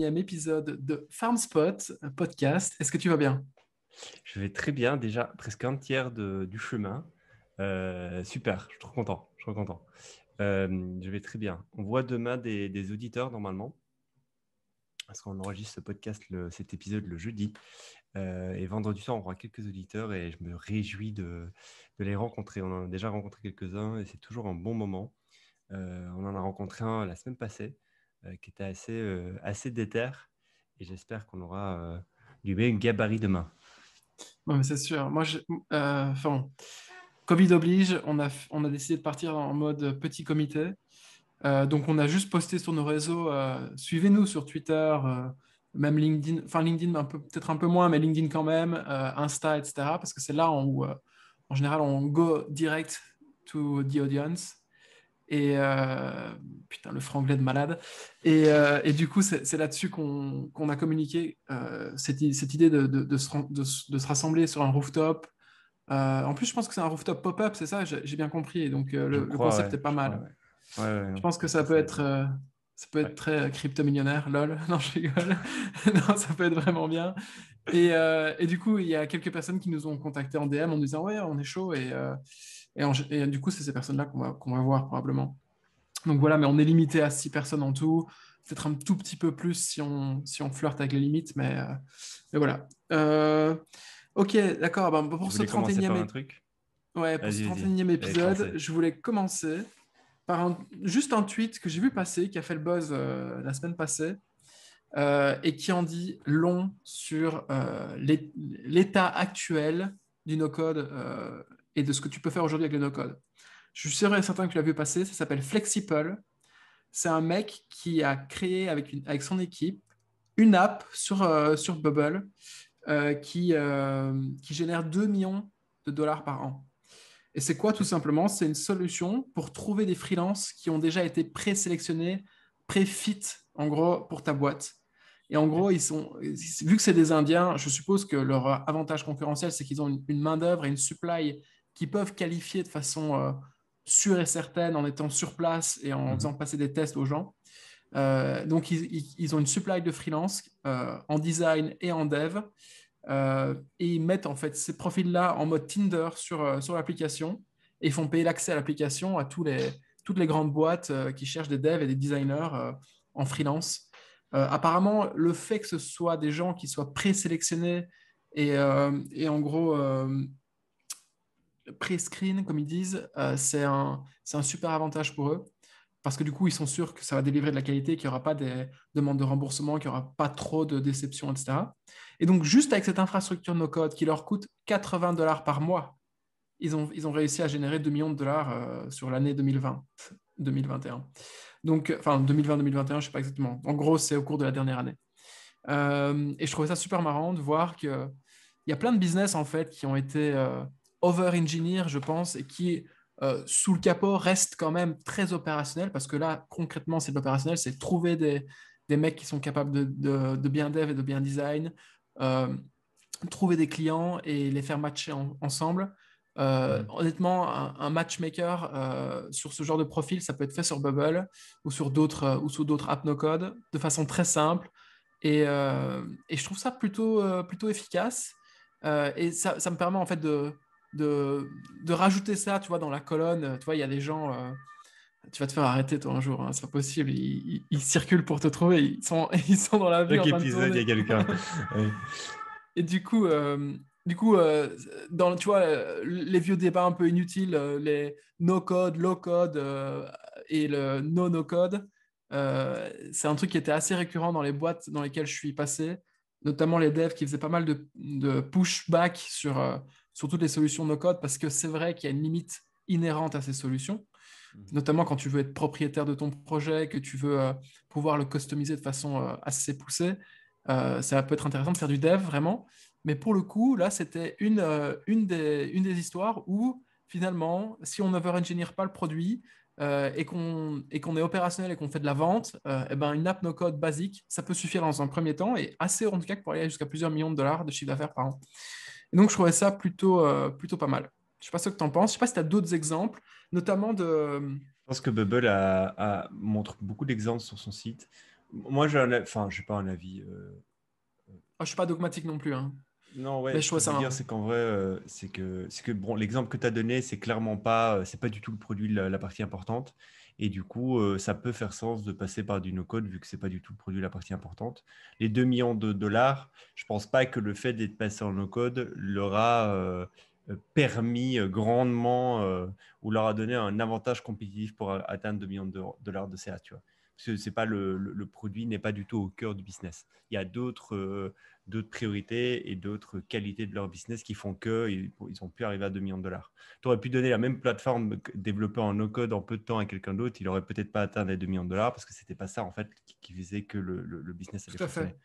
31e épisode de FarmSpot podcast. Est-ce que tu vas bien? Je vais très bien, déjà presque un tiers du chemin. Super, je suis trop content. Je suis trop content. Je vais très bien. On voit demain des auditeurs normalement, parce qu'on enregistre ce podcast, cet épisode le jeudi. Et vendredi soir, on aura quelques auditeurs et je me réjouis de les rencontrer. On en a déjà rencontré quelques-uns et c'est toujours un bon moment. On en a rencontré un la semaine passée qui était assez déter et j'espère qu'on aura du même gabarit demain. Ouais, mais c'est sûr. Enfin, Covid oblige, on a décidé de partir en mode petit comité. Donc, on a juste posté sur nos réseaux. Suivez-nous sur Twitter, même LinkedIn. Enfin, LinkedIn, peut-être un peu moins, mais LinkedIn quand même, Insta, etc. Parce que c'est là où, en général, on go direct to the audience. Et putain, le franglais de malade. Et du coup, c'est là-dessus qu'on a communiqué cette idée de se rassembler sur un rooftop. En plus, je pense que c'est un rooftop pop-up, c'est ça, j'ai bien compris. Et donc, Je le crois, concept ouais. est pas Je crois, mal. ouais. Ouais, ouais, Je non, pense que ça, ça va être bien. ça peut être Ouais. très crypto-millionnaire, lol. Non, je rigole. Non, ça peut être vraiment bien. Et du coup, il y a quelques personnes qui nous ont contactés en DM en nous disant, ouais, on est chaud. Et du coup, c'est ces personnes-là qu'on va voir probablement. Donc voilà, mais on est limité à 6 personnes en tout. Peut-être un tout petit peu plus si on flirte avec les limites, mais voilà. Ok, d'accord. Ben, Tu voulais commencer par un truc? pour ce Vas-y, vas-y. 31e Je vais te épisode, lancer. je voulais commencer par juste un tweet que j'ai vu passer, qui a fait le buzz la semaine passée, et qui en dit long sur l'état actuel du no-code et de ce que tu peux faire aujourd'hui avec le no-code. Je suis sûr et certain que tu l'as vu passer, ça s'appelle Flexible. C'est un mec qui a créé avec son équipe une app sur Bubble qui génère 2 millions de dollars par an. Et c'est quoi tout simplement? C'est une solution pour trouver des freelances qui ont déjà été présélectionnés, pré-fit en gros pour ta boîte. Et en gros, vu que c'est des Indiens, je suppose que leur avantage concurrentiel, c'est qu'ils ont une main-d'œuvre et une supply qui peuvent qualifier de façon sûre et certaine en étant sur place et en faisant Mhm. passer des tests aux gens. Donc, ils ont une supply de freelance en design et en dev. Et ils mettent en fait ces profils-là en mode Tinder sur l'application et ils font payer l'accès à l'application à toutes les grandes boîtes qui cherchent des devs et des designers en freelance. Apparemment, le fait que ce soit des gens qui soient présélectionnés et en gros pré-screen, comme ils disent, c'est un super avantage pour eux parce que du coup, ils sont sûrs que ça va délivrer de la qualité, qu'il n'y aura pas des demandes de remboursement, qu'il n'y aura pas trop de déceptions, etc. Et donc, juste avec cette infrastructure no-code qui leur coûte 80 dollars par mois, ils ont réussi à générer 2 millions de dollars sur l'année 2020, 2021. Donc, enfin, 2020-2021, je ne sais pas exactement. En gros, c'est au cours de la dernière année. Et je trouvais ça super marrant de voir qu'il y a plein de business, en fait, qui ont été over-engineer, je pense, et qui, sous le capot, restent quand même très opérationnels, parce que là, concrètement, c'est de l'opérationnel, c'est trouver des mecs qui sont capables de bien dev et de bien design, euh, trouver des clients et les faire matcher ensemble. Mhm. Honnêtement, un matchmaker sur ce genre de profil, ça peut être fait sur Bubble ou sous d'autres apps no-code de façon très simple. Et je trouve ça plutôt efficace. Et ça me permet en fait de rajouter ça, tu vois, dans la colonne. Tu vois, il y a des gens, tu vas te faire arrêter toi un jour, hein, c'est pas possible. Ils circulent pour te trouver, ils sont dans la vue Chaque en train de épisode, il y tourner. a quelqu'un. Oui. Et du coup, tu vois, les vieux débats un peu inutiles, les no-code, low-code et le no-no-code, c'est un truc qui était assez récurrent dans les boîtes dans lesquelles je suis passé, notamment les devs qui faisaient pas mal de pushback sur toutes les solutions no-code, parce que c'est vrai qu'il y a une limite inhérente à ces solutions, Mhm. notamment quand tu veux être propriétaire de ton projet, que tu veux pouvoir le customiser de façon assez poussée. Ça peut être intéressant de faire du dev, vraiment. Mais pour le coup, là, c'était une des histoires où, finalement, si on n'over-engineer pas le produit et qu'on est opérationnel et qu'on fait de la vente, eh ben, une app no-code basique, ça peut suffire dans un premier temps et assez, en tout cas, pour aller jusqu'à plusieurs millions de dollars de chiffre d'affaires par an. Et donc, je trouvais ça plutôt pas mal. Je ne sais pas ce que tu en penses. Je ne sais pas si tu as d'autres exemples, notamment de. Je pense que Bubble montre beaucoup d'exemples sur son site Moi, j'ai pas un avis. Je suis pas dogmatique non plus, hein, Non, ouais, mais je ce trouve que je veux ça. dire, c'est qu'en vrai, c'est que bon, l'exemple que tu as donné, c'est clairement pas, c'est pas du tout le produit, la partie importante. Et du coup, ça peut faire sens de passer par du no-code vu que c'est pas du tout le produit, la partie importante. Les 2 millions de dollars, je pense pas que le fait d'être passé en no-code leur a permis grandement ou leur a donné un avantage compétitif pour atteindre 2 millions de dollars de CA, tu vois. Parce que c'est pas le produit n'est pas du tout au cœur du business. Il y a d'autres priorités et d'autres qualités de leur business qui font qu'ils ont pu arriver à 2 millions de dollars. Tu aurais pu donner la même plateforme développée en no-code en peu de temps à quelqu'un d'autre, il n'aurait peut-être pas atteint les 2 millions de dollars parce que ce n'était pas ça en fait qui faisait que le business allait Tout à fait. fonctionner.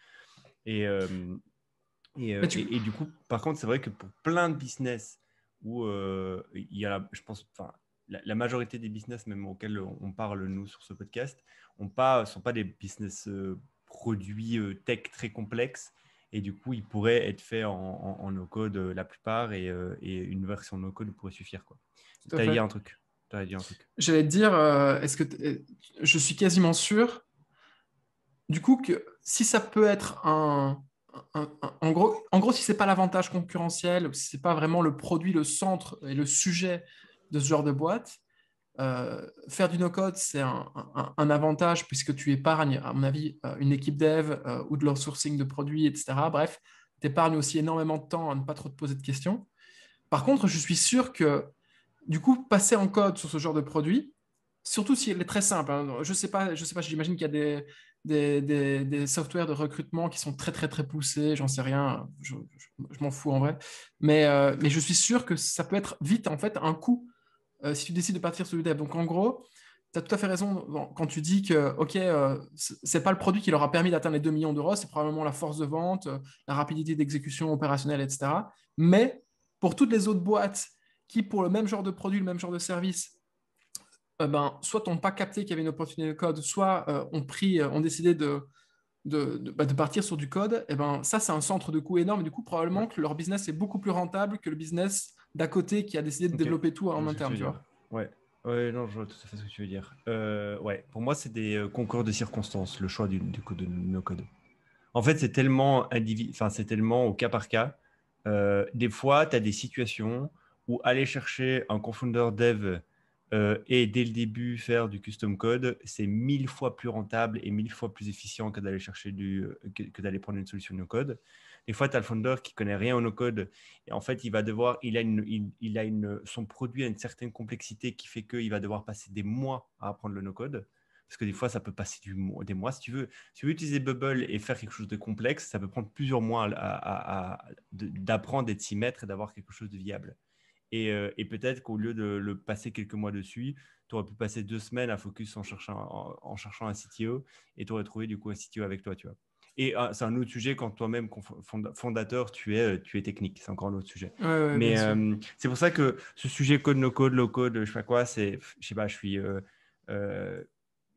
Et, euh, Mais tu, et du coup, par contre, c'est vrai que pour plein de business où il y a, je pense, enfin, la majorité des business, même auxquels on parle nous sur ce podcast, sont pas des business produits tech très complexes. Et du coup, ils pourraient être faits en no-code la plupart et une version no-code pourrait suffire, quoi. Tout à Tu as dit fait. un truc. T'as dit un truc. J'allais te dire, je suis quasiment sûr, du coup, que si ça peut être en gros, si c'est pas l'avantage concurrentiel, ou si c'est pas vraiment le produit, le centre et le sujet de ce genre de boîte, faire du no-code, c'est un avantage puisque tu épargnes, à mon avis, une équipe dev ou de leur sourcing de produits, etc. Bref, tu épargnes aussi énormément de temps à ne pas trop te poser de questions. Par contre, je suis sûr que du coup, passer en code sur ce genre de produit, surtout si elle est très simple, hein. Je sais pas, j'imagine qu'il y a des softwares de recrutement qui sont très, très, très poussés, j'en sais rien, je m'en fous en vrai. Mais je suis sûr que ça peut être vite, en fait, un coût si tu décides de partir sur du dev. Donc, en gros, tu as tout à fait raison quand tu dis que, OK, c'est pas le produit qui leur a permis d'atteindre les 2 millions d'euros, c'est probablement la force de vente, la rapidité d'exécution opérationnelle, etc. Mais pour toutes les autres boîtes qui, pour le même genre de produit, le même genre de service, soit n'ont pas capté qu'il y avait une opportunité de code, soit ont décidé de partir sur du code, ça, c'est un centre de coût énorme. Et du coup, Ouais. probablement que leur business est beaucoup plus rentable que le business d'à côté qui a décidé de Ok, développer tout je en vois ce que tu interne, veux tu dire. vois. Ouais. Ouais, non, je vois tout à fait ce que tu veux dire. Ouais, pour moi, c'est des concours de circonstances, le choix du code de no code. En fait, c'est tellement au cas par cas. Des fois, tu as des situations où aller chercher un confounder dev et dès le début faire du custom code, c'est 1000 fois plus rentable et 1000 fois plus efficient que d'aller chercher que d'aller prendre une solution no code. Des fois, tu as le founder qui connaît rien au no code et en fait, son produit a une certaine complexité qui fait qu'il va devoir passer des mois à apprendre le no code. Parce que des fois, ça peut passer des mois. Si tu veux utiliser Bubble et faire quelque chose de complexe, ça peut prendre plusieurs mois d'apprendre et de s'y mettre et d'avoir quelque chose de viable. Et peut-être qu'au lieu de le passer quelques mois dessus, tu aurais pu passer 2 semaines à focus en cherchant un CTO et tu aurais trouvé du coup un CTO avec toi, tu vois. Et c'est un autre sujet quand toi-même, fondateur, tu es technique. C'est encore un autre sujet. Ouais, ouais, bien Mais sûr. c'est pour ça que ce sujet code, no code, low code, je sais pas quoi, je sais pas, je suis. Euh,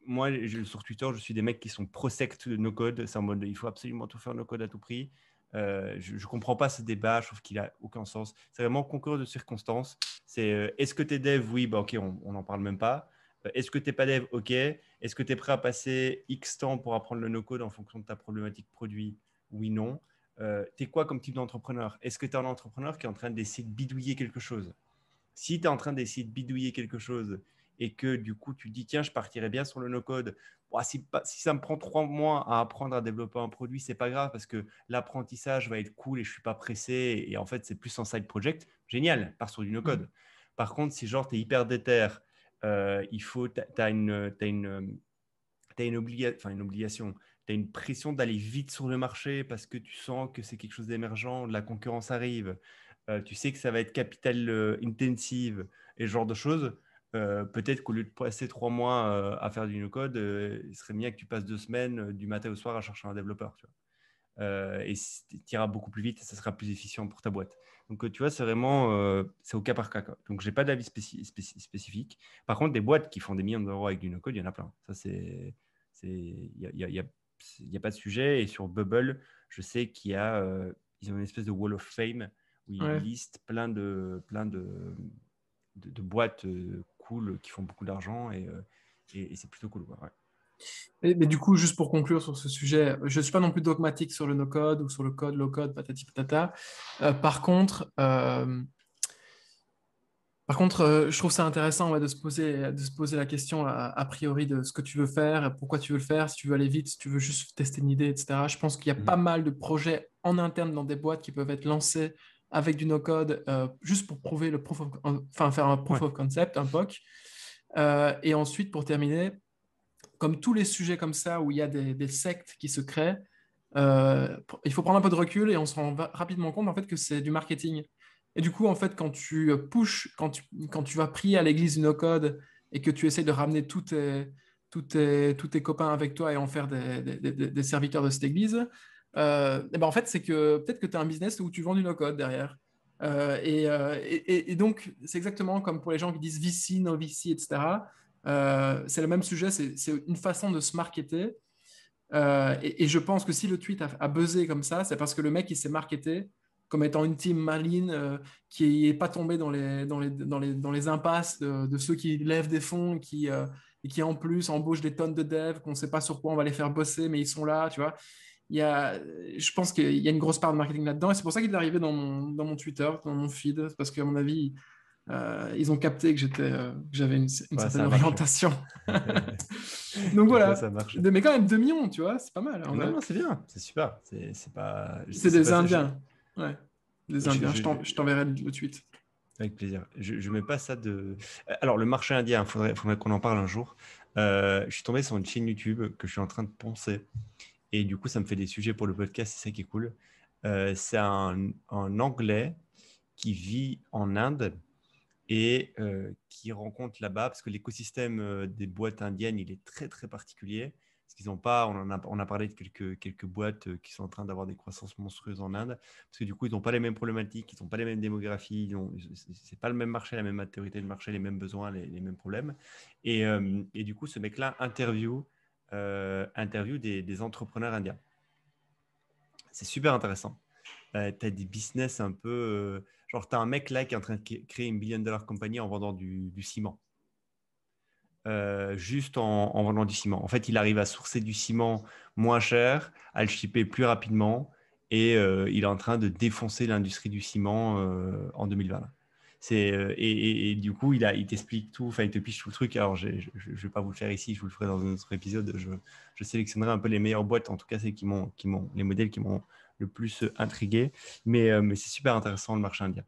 moi, sur Twitter, je suis des mecs qui sont pro-sect de no code. C'est en mode, il faut absolument tout faire no code à tout prix. Je ne comprends pas ce débat, je trouve qu'il a aucun sens. C'est vraiment concours de circonstances. C'est est-ce que tu es dev? Oui, bah ok, on n'en parle même pas. Est-ce que tu n'es pas dev? Ok. Est-ce que tu es prêt à passer X temps pour apprendre le no-code en fonction de ta problématique produit? Oui, non. Tu es quoi comme type d'entrepreneur? Est-ce que tu es un entrepreneur qui est en train d'essayer de bidouiller quelque chose? Si tu es en train d'essayer de bidouiller quelque chose et que du coup tu te dis tiens, je partirais bien sur le no-code, bon, si ça me prend 3 mois à apprendre à développer un produit, c'est pas grave parce que l'apprentissage va être cool et je suis pas pressé et en fait c'est plus un side project, génial, pars sur du no-code. Mhm. Par contre, si genre tu es hyper déter, tu as une obligation, tu as une pression d'aller vite sur le marché parce que tu sens que c'est quelque chose d'émergent, de la concurrence arrive, tu sais que ça va être capital intensive et ce genre de choses. Peut-être qu'au lieu de passer 3 mois à faire du no-code, il serait mieux que tu passes 2 semaines du matin au soir à chercher un développeur. Tu vois. Et tu iras beaucoup plus vite et ça sera plus efficient pour ta boîte. Donc, tu vois, c'est au cas par cas, quoi. Donc, j'ai pas d'avis spécifique. Par contre, des boîtes qui font des millions d'euros avec du no-code, il y en a plein. Ça, il y a pas de sujet. Et sur Bubble, je sais ils ont une espèce de Wall of Fame où ils Ouais. listent plein de boîtes cool qui font beaucoup d'argent et c'est plutôt cool, quoi. Ouais. Mais du coup, juste pour conclure sur ce sujet, je ne suis pas non plus dogmatique sur le no-code ou sur le code, low-code, patati patata. Par contre, je trouve ça intéressant ouais, de se poser la question a priori de ce que tu veux faire, pourquoi tu veux le faire, si tu veux aller vite, si tu veux juste tester une idée, etc. Je pense qu'il y a pas Mhm. mal de projets en interne dans des boîtes qui peuvent être lancés avec du no-code juste pour prouver enfin faire un proof Ouais, of concept, un POC. Et ensuite, pour terminer, comme tous les sujets comme ça où il y a des sectes qui se créent, il faut prendre un peu de recul et on se rend rapidement compte en fait que c'est du marketing. Et du coup, en fait, quand tu pushes, quand tu vas prier à l'église du no-code et que tu essayes de ramener tous tes copains avec toi et en faire des serviteurs de cette église, et ben en fait, c'est que peut-être que tu as un business où tu vends du no-code derrière. Et donc, c'est exactement comme pour les gens qui disent VC, no VC, etc. C'est le même sujet, c'est une façon de se marketer. Et je pense que si le tweet a buzzé comme ça, c'est parce que le mec, il s'est marketé comme étant une team maligne qui n'est pas tombé dans les impasses de ceux qui lèvent des fonds et qui en plus embauchent des tonnes de devs, qu'on ne sait pas sur quoi on va les faire bosser, mais ils sont là, tu vois. Je pense qu'il y a une grosse part de marketing là-dedans et c'est pour ça qu'il est arrivé dans mon Twitter, dans mon feed, parce qu'à mon avis, ils ont capté que j'avais une ouais, ça certaine a marché. orientation. Donc Je vois, ça voilà. a marché. Mais quand même 2 millions, tu vois, c'est pas mal en Non, vrai. non, c'est bien, c'est super. C'est pas, C'est c'est des pas ça. Indiens. Ouais, des Je, Indiens. je, Je t'enverrai le tweet. Avec plaisir. Je mets pas ça de. Alors, le marché indien, faudrait qu'on en parle un jour. Je suis tombé sur une chaîne YouTube que je suis en train de poncer. Et du coup, ça me fait des sujets pour le podcast, c'est ça qui est cool. C'est un Anglais qui vit en Inde et qui rencontre là-bas, parce que l'écosystème des boîtes indiennes, il est très, très particulier. Parce qu'ils n'ont pas, on a parlé de quelques boîtes qui sont en train d'avoir des croissances monstrueuses en Inde, parce que du coup, ils n'ont pas les mêmes problématiques, ils n'ont pas les mêmes démographies, c'est pas le même marché, la même maturité de marché, les mêmes besoins, les mêmes problèmes. Et du coup, ce mec-là interview des entrepreneurs indiens. C'est super intéressant. Tu as des business un peu. Genre, tu as un mec là qui est en train de créer une billion-dollar compagnie en vendant du ciment. Juste en vendant du ciment. En fait, il arrive à sourcer du ciment moins cher, à le shipper plus rapidement et il est en train de défoncer l'industrie du ciment en 2020. Et du coup, il t'explique tout, enfin, il te pitch tout le truc. Alors, je ne vais pas vous le faire ici, je vous le ferai dans un autre épisode. Je sélectionnerai un peu les meilleures boîtes, en tout cas, celles les modèles qui m'ont le plus intrigué. Mais c'est super intéressant le marché indien.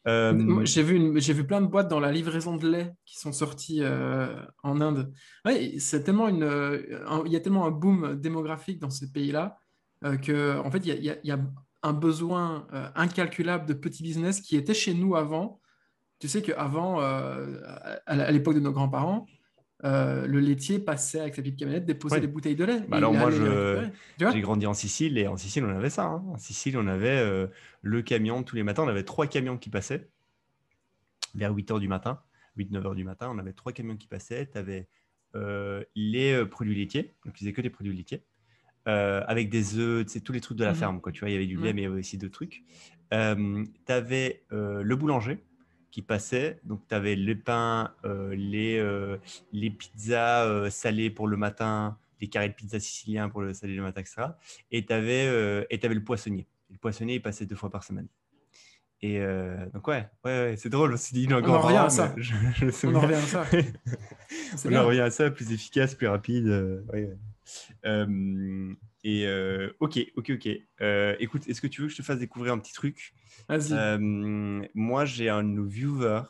Moi, Euh, j'ai vu plein de boîtes dans la livraison de lait qui sont sorties en Inde. Ouais, il y a tellement un boom démographique dans ces pays-là que, en fait, il y a un besoin incalculable de petits business qui étaient chez nous avant. Tu sais qu'avant, à l'époque de nos grands-parents, le laitier passait avec sa petite camionnette, déposait ouais. des bouteilles de lait Bah et alors il moi, allait les récupérer. Tu j'ai vois? grandi en Sicile et en Sicile, on avait ça, hein. En Sicile, on avait le camion tous les matins. On avait 3 camions qui passaient vers 8 heures du matin, 8-9 heures du matin. On avait 3 camions qui passaient. Tu avais les produits laitiers, donc ils faisaient que des produits laitiers, avec des œufs, tu sais, tous les trucs de la Mhm. ferme, quoi. Tu vois, il y avait du lait, Ouais. mais il y avait aussi d'autres trucs. Tu avais le boulanger qui passait. Donc, tu avais le pain, les pizzas salées pour le matin, les carrés de pizza siciliens pour le salé le matin, etc. Et tu avais, le poissonnier. Et le poissonnier, il passait 2 fois par semaine. Et donc, ouais, c'est drôle. On s'est dit nos On en revient à grands-parents, mais ça. je me On en souviens. revient à ça. C'est On en bien. revient à ça, plus efficace, plus rapide. Ouais. Euh, ok. Écoute, est-ce que tu veux que je te fasse découvrir un petit truc? Vas-y. Moi, j'ai un de nos viewers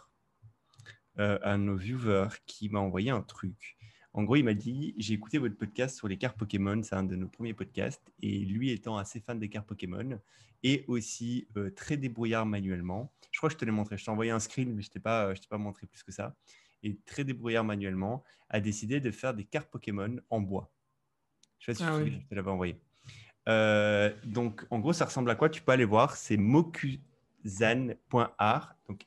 qui m'a envoyé un truc. En gros, il m'a dit, j'ai écouté votre podcast sur les cartes Pokémon, c'est un de nos premiers podcasts, et lui étant assez fan des cartes Pokémon, et aussi très débrouillard manuellement. Je crois que je te l'ai montré, je t'ai envoyé un screen, mais je t'ai pas montré plus que ça. Et très débrouillard manuellement, a décidé de faire des cartes Pokémon en bois. Je sais pas si tu te Ah souviens, oui. je te l'avais envoyé. Donc, en gros, ça ressemble à quoi? Tu peux aller voir. C'est mokuzan.art. Donc,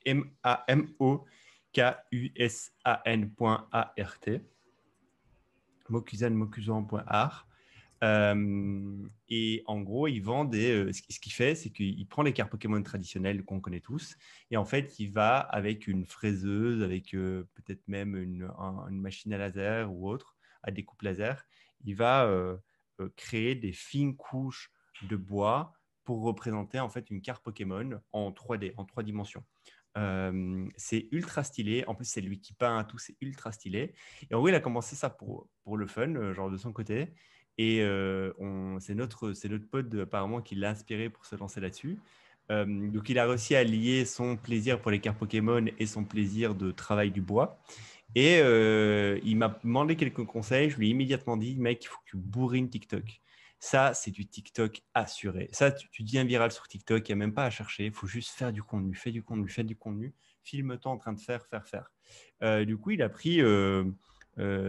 Mokuzan.art. Mokuzan.art. Et en gros, il vend ce qu'il fait, c'est qu'il prend les cartes Pokémon traditionnelles qu'on connaît tous. Et en fait, il va avec une fraiseuse, avec peut-être même une machine à laser ou autre, à découpe laser, il va créer des fines couches de bois pour représenter en fait une carte Pokémon en 3D, en 3 dimensions. C'est ultra stylé. En plus, c'est lui qui peint tout, c'est ultra stylé. Et en vrai, il a commencé ça pour le fun, genre de son côté. Et c'est notre pote apparemment qui l'a inspiré pour se lancer là-dessus. Donc, il a réussi à lier son plaisir pour les cartes Pokémon et son plaisir de travail du bois. Et il m'a demandé quelques conseils. Je lui ai immédiatement dit, mec, il faut que tu bourrines TikTok. Ça, c'est du TikTok assuré. Ça, tu deviens viral sur TikTok, il n'y a même pas à chercher. Il faut juste faire du contenu, fais du contenu, fais du contenu. Filme-toi en train de faire. Du coup, il a pris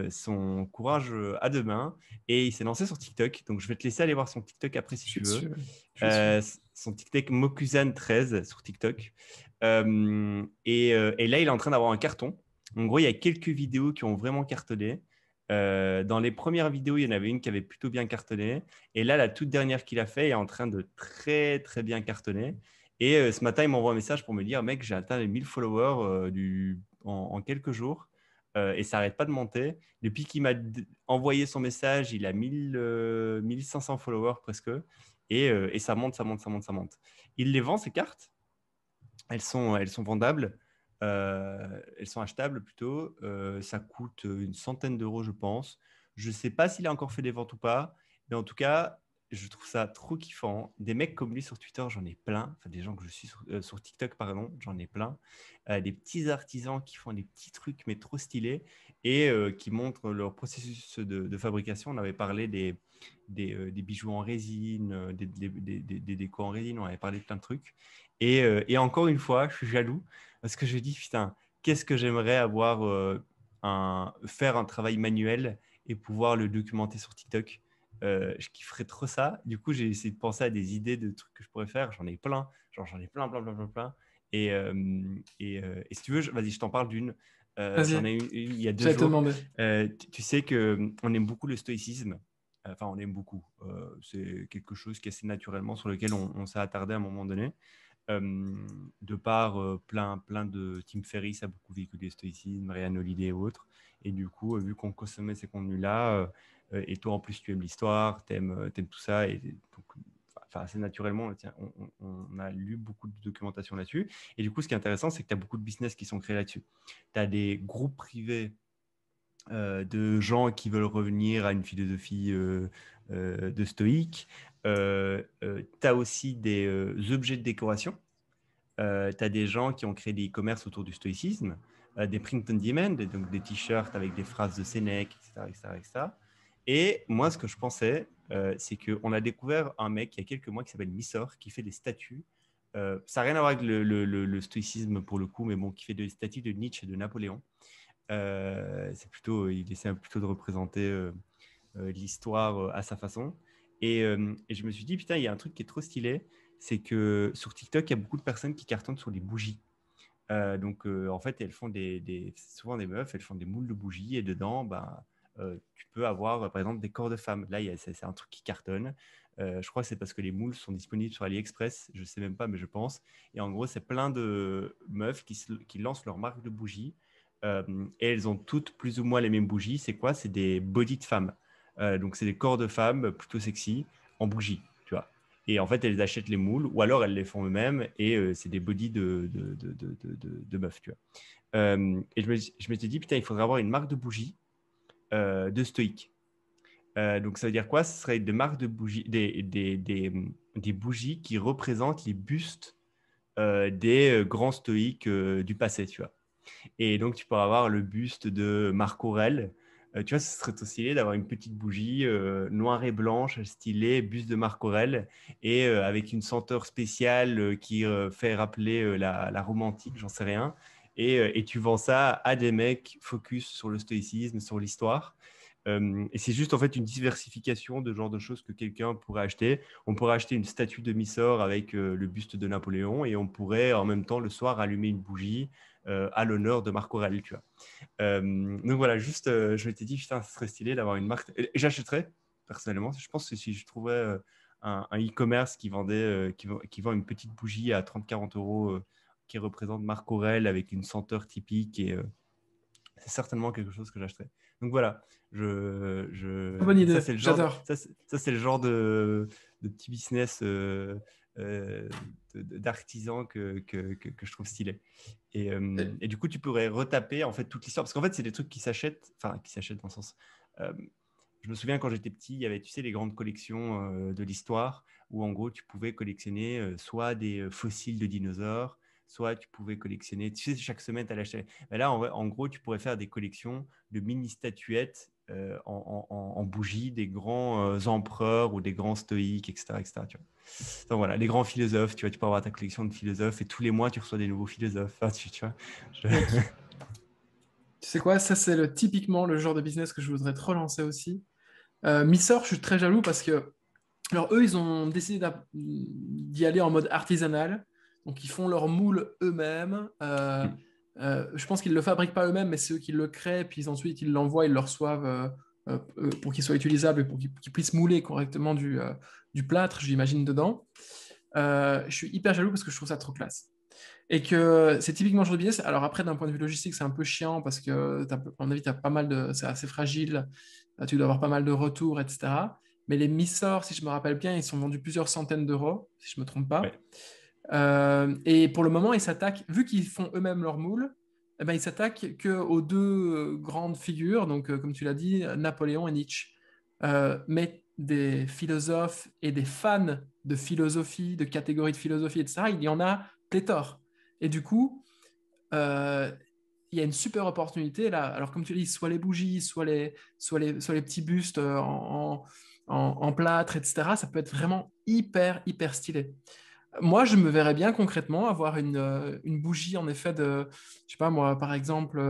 son courage à deux mains et il s'est lancé sur TikTok. Donc, je vais te laisser aller voir son TikTok après si Je vais tu te veux. suivre. Je vais suivre. Son TikTok Mokuzan13 sur TikTok. Et là, il est en train d'avoir un carton. En gros, il y a quelques vidéos qui ont vraiment cartonné. Dans les premières vidéos, il y en avait une qui avait plutôt bien cartonné. Et là, la toute dernière qu'il a fait est en train de très, très bien cartonner. Et ce matin, il m'envoie un message pour me dire, mec, j'ai atteint les 1000 followers en quelques jours. Et ça n'arrête pas de monter. Depuis qu'il m'a envoyé son message, il a 1500 followers presque. Et ça monte, ça monte, ça monte, ça monte. Il les vend, ces cartes. Elles sont vendables. Elles sont achetables plutôt. Ça coûte une centaine d'euros, je pense. Je ne sais pas s'il a encore fait des ventes ou pas, mais en tout cas, je trouve ça trop kiffant. Des mecs comme lui sur Twitter, j'en ai plein. Enfin, des gens que je suis sur TikTok, pardon, j'en ai plein. Des petits artisans qui font des petits trucs, mais trop stylés, et qui montrent leur processus de fabrication. On avait parlé des bijoux en résine, des décos en résine, on avait parlé de plein de trucs. Et encore une fois, je suis jaloux parce que je dis, putain, qu'est-ce que j'aimerais avoir, faire un travail manuel et pouvoir le documenter sur TikTok. Je kifferais trop ça. Du coup, j'ai essayé de penser à des idées de trucs que je pourrais faire. J'en ai plein. Genre, j'en ai plein, plein, plein, plein, plein. Et si tu veux, vas-y, je t'en parle d'une. J'en Vas-y, ai une il y a deux j'allais te jours. demander. Tu sais qu'on aime beaucoup le stoïcisme. Enfin, on aime beaucoup. C'est quelque chose qui est assez naturellement sur lequel on s'est attardé à un moment donné. De par plein de Tim Ferriss a beaucoup véhiculé le stoïcisme, Ryan Holiday et autres. Et du coup, vu qu'on consommait ces contenus-là, et toi en plus tu aimes l'histoire, t'aimes tout ça, et donc, enfin, assez naturellement, tiens, on a lu beaucoup de documentation là-dessus. Et du coup, ce qui est intéressant, c'est que tu as beaucoup de business qui sont créés là-dessus. Tu as des groupes privés de gens qui veulent revenir à une philosophie de stoïque. Tu as aussi des objets de décoration. Tu as des gens qui ont créé des e-commerce autour du stoïcisme, des print on demand, donc des t-shirts avec des phrases de Sénèque, etc., etc., etc. Et moi, ce que je pensais, c'est qu'on a découvert un mec il y a quelques mois qui s'appelle Missor, qui fait des statues. Ça n'a rien à voir avec le stoïcisme pour le coup, mais bon, qui fait des statues de Nietzsche et de Napoléon. C'est plutôt, il essaie plutôt de représenter l'histoire à sa façon. Et je me suis dit, putain, il y a un truc qui est trop stylé, c'est que sur TikTok, il y a beaucoup de personnes qui cartonnent sur les bougies. En fait, elles font souvent des meufs, elles font des moules de bougies et dedans, bah, tu peux avoir, par exemple, des corps de femmes. Là, c'est un truc qui cartonne. Je crois que c'est parce que les moules sont disponibles sur AliExpress. Je ne sais même pas, mais je pense. Et en gros, c'est plein de meufs qui lancent leur marque de bougies. Et elles ont toutes plus ou moins les mêmes bougies. C'est quoi? C'est des bodies de femmes. Donc, c'est des corps de femmes plutôt sexy en bougie, tu vois. Et en fait, elles achètent les moules ou alors elles les font eux-mêmes et c'est des bodies de meufs, tu vois. Et je m'étais dit, putain, il faudrait avoir une marque de bougies de stoïque. Donc, ça veut dire quoi? Ce serait des marques de bougies, des bougies qui représentent les bustes des grands stoïques du passé, tu vois. Et donc, tu pourras avoir le buste de Marc Aurèle. Tu vois, ce serait trop stylé d'avoir une petite bougie noire et blanche, stylée, buste de Marc Aurèle, et avec une senteur spéciale qui fait rappeler la romantique, j'en sais rien. Et tu vends ça à des mecs focus sur le stoïcisme, sur l'histoire. Et c'est juste en fait une diversification de genre de choses que quelqu'un pourrait acheter. On pourrait acheter une statue de Mysore avec le buste de Napoléon et on pourrait en même temps le soir allumer une bougie à l'honneur de Marc Aurèle, tu vois. Donc voilà, juste, je m'étais dit, putain, ça serait stylé d'avoir une marque. Et j'achèterais, personnellement. Je pense que si je trouvais un e-commerce qui vendait, qui vend une petite bougie à 30-40 euros qui représente Marc Aurèle avec une senteur typique, et c'est certainement quelque chose que j'achèterais. Donc voilà, Bonne ça idée, c'est le genre j'adore. ça, c'est le genre de petit business euh, d'artisan que je trouve stylé. Et du coup, tu pourrais retaper en fait toute l'histoire. Parce qu'en fait, c'est des trucs qui s'achètent, enfin, qui s'achètent dans le sens. euh, je me souviens quand j'étais petit, il y avait, tu sais, les grandes collections de l'histoire où en gros, tu pouvais collectionner soit des fossiles de dinosaures, soit tu pouvais collectionner, tu sais, chaque semaine, tu allais acheter. Mais là, en gros, tu pourrais faire des collections de mini statuettes en bougie des grands empereurs ou des grands stoïques, etc. etc. Tu vois. Donc voilà, les grands philosophes, tu vois, tu peux avoir ta collection de philosophes et tous les mois, tu reçois des nouveaux philosophes. Enfin, tu vois, je- Mec, tu sais quoi, ça c'est typiquement le genre de business que je voudrais trop lancer aussi. Missor, je suis très jaloux parce que, alors eux, ils ont décidé d'y aller en mode artisanal. Donc ils font leur moule eux-mêmes. Je pense qu'ils ne le fabriquent pas eux-mêmes, mais c'est eux qui le créent. Puis ensuite, ils l'envoient, ils le reçoivent pour qu'il soit utilisable et pour qu'il puisse mouler correctement du plâtre, j'imagine, dedans. Je suis hyper jaloux parce que je trouve ça trop classe. Et que c'est typiquement le genre de business. Alors après, d'un point de vue logistique, c'est un peu chiant parce que, à mon avis, pas mal c'est assez fragile. Tu dois avoir pas mal de retours, etc. Mais les Missor, si je me rappelle bien, ils sont vendus plusieurs centaines d'euros, si je me trompe pas. Ouais, Et pour le moment, ils s'attaquent, vu qu'ils font eux-mêmes leur moule, eh ben, ils s'attaquent qu'aux deux grandes figures, donc comme tu l'as dit, Napoléon et Nietzsche. Mais des philosophes et des fans de philosophie, de catégories de philosophie, etc., il y en a pléthore. Et du coup, euh, il y a une super opportunité là. Alors, comme tu dis, soit les bougies, soit les petits bustes en plâtre, etc., ça peut être vraiment hyper, hyper stylé. Moi, je me verrais bien concrètement avoir une bougie, en effet, je sais pas moi, par exemple,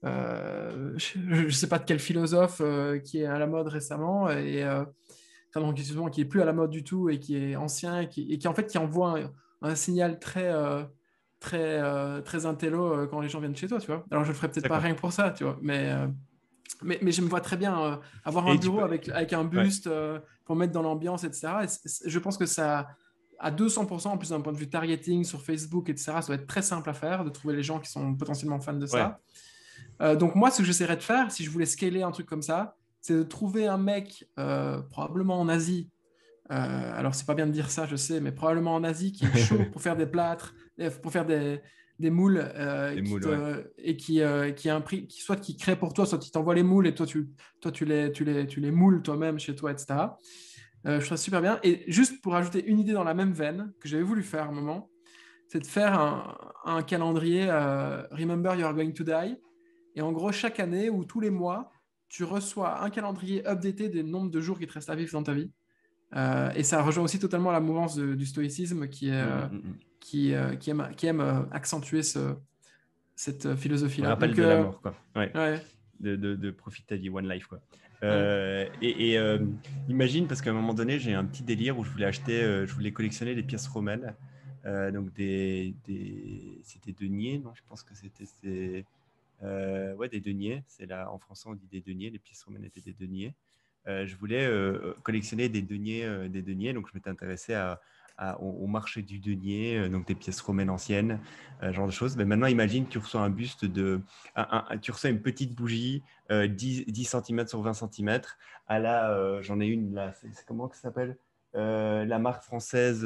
je sais pas de quel philosophe qui est à la mode récemment, enfin, donc, excuse-moi, qui est plus à la mode du tout et qui est ancien et qui en fait, qui envoie un signal très intello quand les gens viennent chez toi, tu vois. Alors, je le ferai peut-être pas d'accord. rien que pour ça, tu vois, mais je me vois très bien avoir un Et tu bureau peux. avec un Ouais. buste pour mettre dans l'ambiance, etc. Je pense que ça, à 200%, en plus d'un point de vue targeting sur Facebook, etc., ça doit être très simple à faire, de trouver les gens qui sont potentiellement fans de Ouais. ça. Donc moi, ce que j'essaierais de faire, si je voulais scaler un truc comme ça, c'est de trouver un mec, probablement en Asie, alors c'est pas bien de dire ça, je sais, mais probablement en Asie, qui est chaud pour faire des plâtres, pour faire des moules Des moules, ouais. et qui a un prix, soit qui crée pour toi, soit qui t'envoie les moules et toi tu les moules toi-même chez toi, etc. Je trouve ça super bien. Et juste pour ajouter une idée dans la même veine que j'avais voulu faire à un moment, c'est de faire un calendrier Remember You're Going to Die. Et en gros, chaque année ou tous les mois, tu reçois un calendrier updaté des nombres de jours qui te restent à vivre dans ta vie. Et ça rejoint aussi totalement la mouvance du stoïcisme Mm. qui aime accentuer cette philosophie-là. Rappel Donc, de la mort, quoi. Ouais. ouais, De profite ta vie, one life, quoi. ouais. Imagine, parce qu'à un moment donné, j'ai un petit délire où je voulais collectionner des pièces romaines. Donc c'était deniers, non? Je pense que ouais, des deniers. C'est là, en français, on dit des deniers. Les pièces romaines étaient des deniers. Je voulais collectionner des deniers. Donc je m'étais intéressé au marché du denier, donc des pièces romaines anciennes, genre de choses. Mais maintenant, imagine, tu reçois un buste tu reçois une petite bougie 10 cm sur 20 cm. J'en ai une là. C'est comment que ça s'appelle? La marque française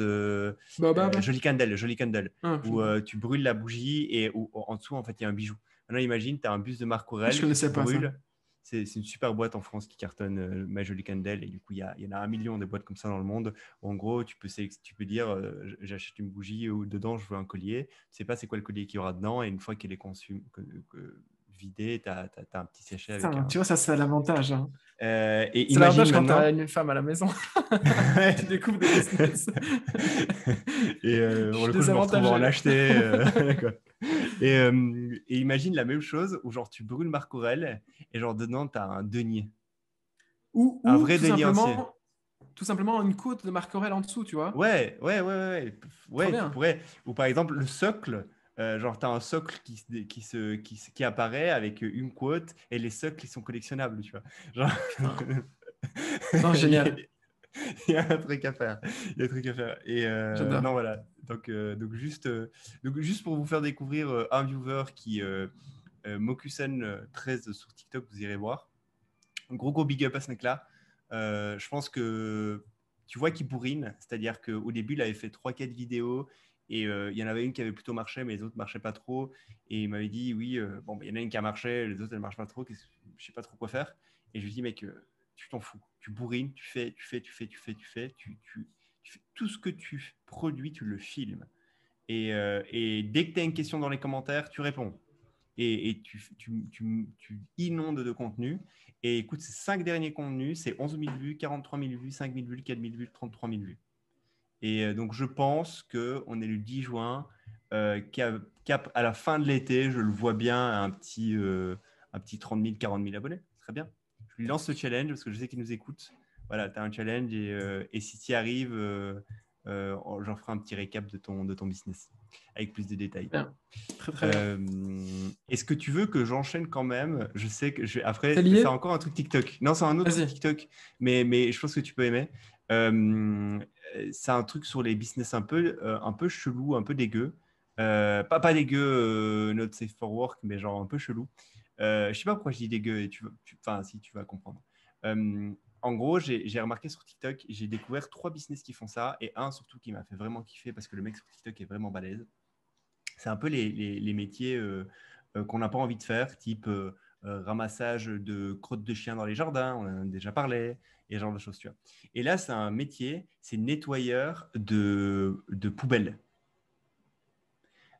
Baobab? Jolie Candle, Jolie Candle, Ah, je où tu brûles la bougie et où, en dessous, en fait, il y a un bijou. Maintenant, imagine, tu as un buste de Marc je Aurèle que tu connaissais pas ça. brûles. C'est une super boîte en France qui cartonne My Jolie Candle. Et du coup, il y en a 1 million de boîtes comme ça dans le monde. En gros, tu peux dire j'achète une bougie où dedans, je veux un collier. Tu sais pas c'est quoi le collier qu'il y aura dedans. Et une fois qu'il est vidé, tu as un petit sachet avec Putain, un. tu vois, ça, c'est l'avantage, hein. Et C'est imagine l'avantage quand tu as maintenant. une femme à la maison. Tu découvres des business. Et Je pour suis le coup, je me retrouve à en désavantagé. acheter. Quoi. Et imagine la même chose où genre tu brûles Marc Aurèle et genre dedans, tu as un denier. Un Ou vrai denier ancien. tout simplement une côte de Marc Aurèle en dessous, tu vois. Ouais, Trop tu bien. pourrais. Ou par exemple, le socle, genre, tu as un socle qui apparaît avec une quote et les socles, ils sont collectionnables, tu vois. Genre, Putain. Non, il y, a, génial. il y a un truc à faire. Il y a un truc à faire. Et non, J'adore. voilà. Donc juste pour vous faire découvrir un viewer Mokusen13 sur TikTok, vous irez voir. Gros big up à ce mec-là. Je pense que tu vois qu'il bourrine, c'est-à-dire qu'au début, il avait fait 3-4 vidéos et il y en avait une qui avait plutôt marché, mais les autres ne marchaient pas trop. Et il m'avait dit, oui, bon, il y en a une qui a marché, les autres, elles ne marchent pas trop, je ne sais pas trop quoi faire. Et je lui dis, mec, tu t'en fous. Tu bourrines, tu fais tout ce que tu produis, tu le filmes. Et dès que tu as une question dans les commentaires, tu réponds. Et tu inondes de contenu. Et écoute, ces 5 derniers contenus, c'est 11 000 vues, 43 000 vues, 5 000 vues, 4 000 vues, 33 000 vues. Et donc, je pense qu'on est le 10 juin, à la fin de l'été, je le vois bien, un petit 30 000, 40 000 abonnés. Très bien. Je lui lance le challenge parce que je sais qu'il nous écoute. Voilà, tu as un challenge et si tu y arrives, j'en ferai un petit récap de ton business avec plus de détails. Bien. Très bien. Est-ce que tu veux que j'enchaîne quand même? Je sais que après, C'est c'est lié? encore un truc TikTok. Non, c'est un autre truc Vas-y. TikTok, mais je pense que tu peux aimer. C'est un truc sur les business un peu chelou, un peu dégueu. Pas dégueu, not safe for work, mais genre un peu chelou. Je sais pas pourquoi je dis dégueu, et enfin, si tu vas comprendre. Euh, En gros, j'ai remarqué sur TikTok, j'ai découvert 3 business qui font ça, et un surtout qui m'a fait vraiment kiffer parce que le mec sur TikTok est vraiment balèze. C'est un peu les métiers qu'on n'a pas envie de faire, type ramassage de crottes de chiens dans les jardins, on en a déjà parlé, et ce genre de choses. Tu vois. Et là, c'est un métier, c'est nettoyeur de poubelles.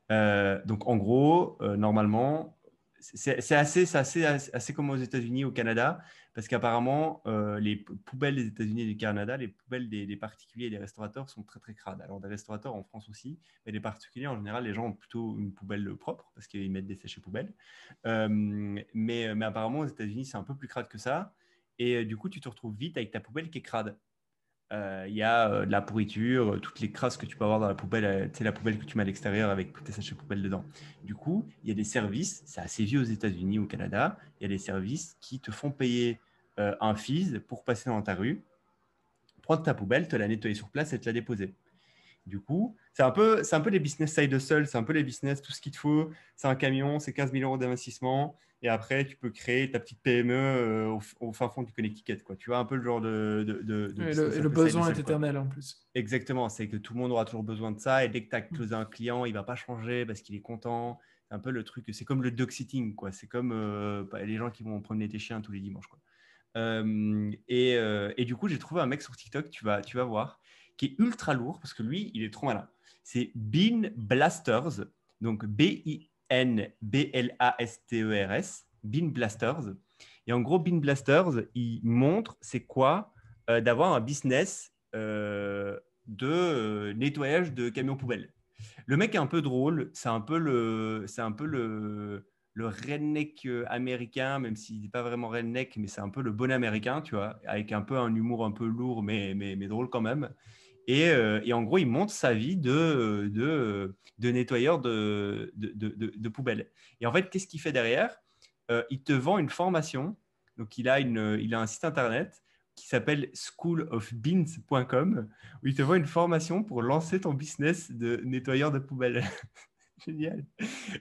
Donc, en gros, normalement, c'est assez comme aux États-Unis, au Canada, parce qu'apparemment, les poubelles des États-Unis et du Canada, les poubelles des particuliers et des restaurateurs sont très, très crades. Alors, des restaurateurs en France aussi, mais les particuliers, en général, les gens ont plutôt une poubelle propre, parce qu'ils mettent des sachets poubelles. Mais apparemment, aux États-Unis, c'est un peu plus crade que ça. Et du coup, tu te retrouves vite avec ta poubelle qui est crade. Il y a de la pourriture, toutes les crasses que tu peux avoir dans la poubelle, tu sais, la poubelle que tu mets à l'extérieur avec tous tes sachets poubelles dedans. Du coup, il y a des services, c'est assez vieux aux États-Unis, au Canada, il y a des services qui te font payer un fees pour passer dans ta rue, prendre ta poubelle, te la nettoyer sur place et te la déposer. Du coup, c'est un peu les business side hustle, c'est un peu les business, tout ce qu'il te faut. C'est un camion, c'est 15 000 euros d'investissement. Et après, tu peux créer ta petite PME au fin fond du Connecticut. Quoi. Tu vois, un peu le genre de Et business un le peu side besoin est hustle. Quoi. éternel en plus. Exactement, c'est que tout le monde aura toujours besoin de ça. Et dès que tu as closé un client, il ne va pas changer parce qu'il est content. C'est un peu le truc, c'est comme le dog sitting. Quoi. C'est comme les gens qui vont promener tes chiens tous les dimanches. Quoi. Et du coup, j'ai trouvé un mec sur TikTok, tu vas voir, qui est ultra lourd parce que lui, il est trop malin. C'est Bean Blasters, donc Binblasters, Bean Blasters. Et en gros, Bean Blasters, il montre c'est quoi d'avoir un business de nettoyage de camions poubelles. Le mec est un peu drôle, c'est un peu le redneck américain, même s'il n'est pas vraiment redneck, mais c'est un peu le bon américain, tu vois, avec un peu un humour un peu lourd, mais drôle quand même. Et en gros, il montre sa vie de nettoyeur de poubelles. Et en fait, qu'est-ce qu'il fait derrière? Il te vend une formation. Donc, il a un site internet qui s'appelle schoolofbeans.com où il te vend une formation pour lancer ton business de nettoyeur de poubelles. Génial.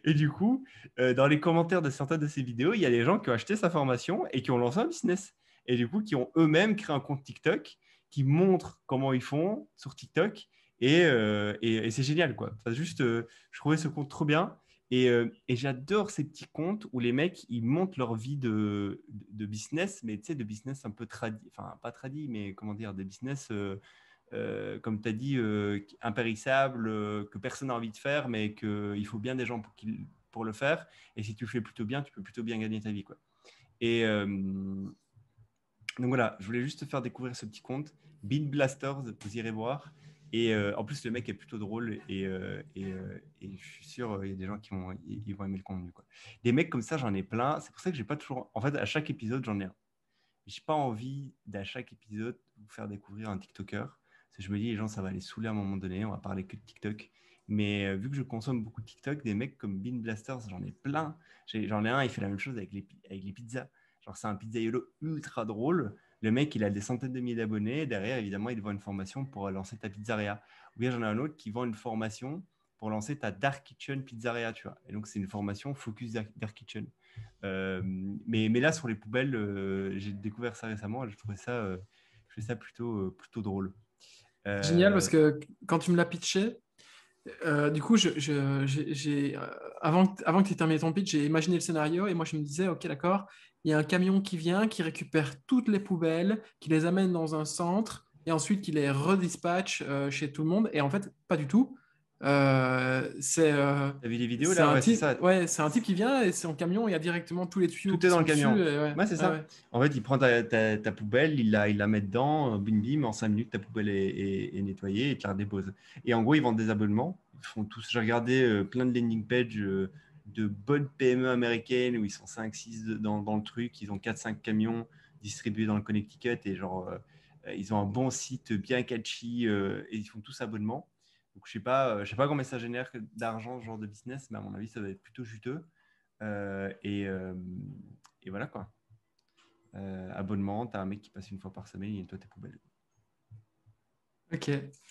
Et du coup, dans les commentaires de certaines de ces vidéos, il y a des gens qui ont acheté sa formation et qui ont lancé un business. Et du coup, qui ont eux-mêmes créé un compte TikTok qui montre comment ils font sur TikTok. Et c'est génial, quoi. Enfin, juste, je trouvais ce compte trop bien. Et j'adore ces petits comptes où les mecs, ils montent leur vie de business, mais tu sais, de business un peu tradit, enfin, pas tradit, mais comment dire, des business comme tu as dit, impérissable, que personne n'a envie de faire, mais qu'il faut bien des gens pour le faire. Et si tu le fais plutôt bien, tu peux plutôt bien gagner ta vie. Quoi. Et donc voilà, je voulais juste te faire découvrir ce petit compte. Bean Blasters, vous irez voir. Et en plus, le mec est plutôt drôle et je suis sûr il y a des gens qui vont aimer le contenu. Quoi. Des mecs comme ça, j'en ai plein. C'est pour ça que j'ai pas toujours. En fait, à chaque épisode, j'en ai un. J'ai pas envie d'à chaque épisode vous faire découvrir un TikToker. Parce que je me dis, les gens, ça va les saouler à un moment donné. On va parler que de TikTok. Mais vu que je consomme beaucoup de TikTok, des mecs comme Bean Blasters, j'en ai plein. J'en ai un, il fait la même chose avec les pizzas. Genre, c'est un pizzaiolo ultra drôle. Le mec, il a des centaines de milliers d'abonnés. Derrière, évidemment, il vend une formation pour lancer ta pizzeria. Ou bien j'en ai un autre qui vend une formation pour lancer ta Dark Kitchen Pizzeria, tu vois. Et donc, c'est une formation focus Dark Kitchen. Mais là, sur les poubelles, j'ai découvert ça récemment et je trouvais ça plutôt drôle. Génial parce Euh, que quand tu me l'as pitché, du coup, avant que tu aies terminé ton pitch, j'ai imaginé le scénario et moi je me disais, ok, d'accord, il y a un camion qui vient, qui récupère toutes les poubelles, qui les amène dans un centre et ensuite qui les redispatche chez tout le monde. Et en fait, pas du tout. T'as vu les vidéos C'est là? un Ouais, c'est type, ça. ouais, c'est un type qui vient et son camion, il y a directement tous les tuyaux Tout qui est dans sont le dessus. camion. Et ouais, Ouais, c'est ouais, ça. ouais. En fait, il prend ta poubelle, il la met dedans, bim bim, en 5 minutes, ta poubelle est nettoyée et il te la redépose. Et en gros, ils vendent des abonnements. Ils font tous. J'ai regardé plein de landing pages de bonnes PME américaines où ils sont 5-6 dans le truc. Ils ont 4-5 camions distribués dans le Connecticut et genre, ils ont un bon site bien catchy et ils font tous abonnements. Donc, je sais pas combien ça génère d'argent, ce genre de business, mais à mon avis, ça va être plutôt juteux. Euh, et, euh, et voilà quoi. Abonnement, tu as un mec qui passe une fois par semaine, il nettoie tes poubelles. Ok,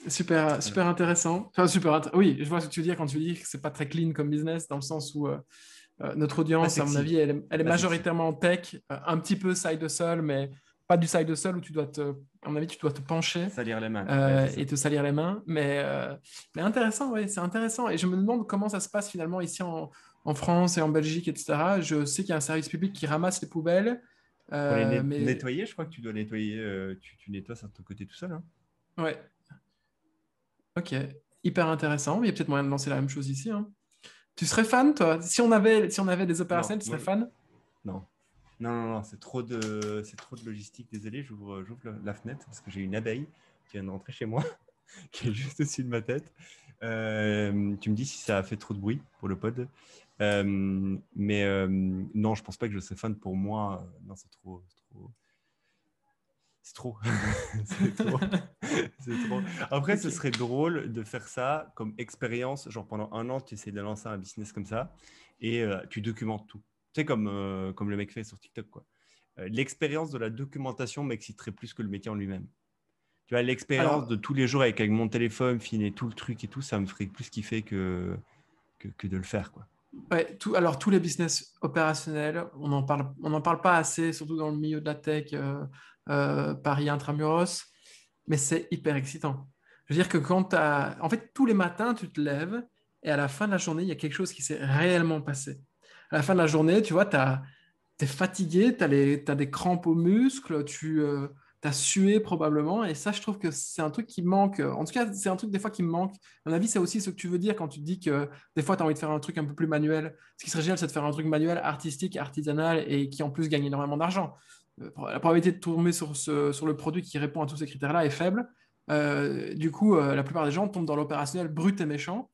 super, Voilà. super intéressant. Enfin, oui, je vois ce que tu veux dire quand tu dis que c'est pas très clean comme business, dans le sens où notre Pas audience, à mon avis, sexy. elle est Pas sexy. majoritairement en tech, un petit peu side hustle, mais pas du side hustle où à mon avis, tu dois te pencher Salir les mains. Ouais, c'est ça. et te salir les mains. Mais intéressant, ouais, c'est intéressant. Et je me demande comment ça se passe finalement ici en France et en Belgique, etc. Je sais qu'il y a un service public qui ramasse les poubelles, Pour les mais nettoyer, je crois que tu dois nettoyer, tu nettoies ça de ton côté tout seul. Hein. ouais, ok, hyper intéressant. Il y a peut-être moyen de lancer la même chose ici, hein. Tu serais fan, toi? Si on avait des Non, opérationnels, tu moi, serais fan? non. Non, c'est trop de logistique. Désolé, j'ouvre la fenêtre parce que j'ai une abeille qui vient de rentrer chez moi, qui est juste au-dessus de ma tête. Tu me dis si ça a fait trop de bruit pour le pod. Non, je pense pas que je serais fan pour moi. Non, c'est trop. C'est trop. C'est trop. Après, ce Ok. serait drôle de faire ça comme expérience. Genre pendant un an, tu essaies de lancer un business comme ça et tu documentes tout. Tu sais, comme le mec fait sur TikTok, quoi. L'expérience de la documentation m'exciterait plus que le métier en lui-même. Tu vois, l'expérience de Alors, tous les jours avec mon téléphone, filmer tout le truc et tout, ça me ferait plus kiffer que de le faire, quoi. ouais, alors, tous les business opérationnels, on n'en parle pas assez, surtout dans le milieu de la tech, Paris intramuros, mais c'est hyper excitant. Je veux dire que en fait, tous les matins, tu te lèves et à la fin de la journée, il y a quelque chose qui s'est réellement passé. À la fin de la journée, tu vois, t'es fatigué, t'as des crampes aux muscles, t'as sué probablement, et ça, je trouve que c'est un truc qui manque. En tout cas, c'est un truc des fois qui me manque. À mon avis, c'est aussi ce que tu veux dire quand tu dis que des fois, tu as envie de faire un truc un peu plus manuel. Ce qui serait génial, c'est de faire un truc manuel, artistique, artisanal, et qui en plus gagne énormément d'argent. La probabilité de tomber sur le produit qui répond à tous ces critères-là est faible. Du coup, la plupart des gens tombent dans l'opérationnel brut et méchant.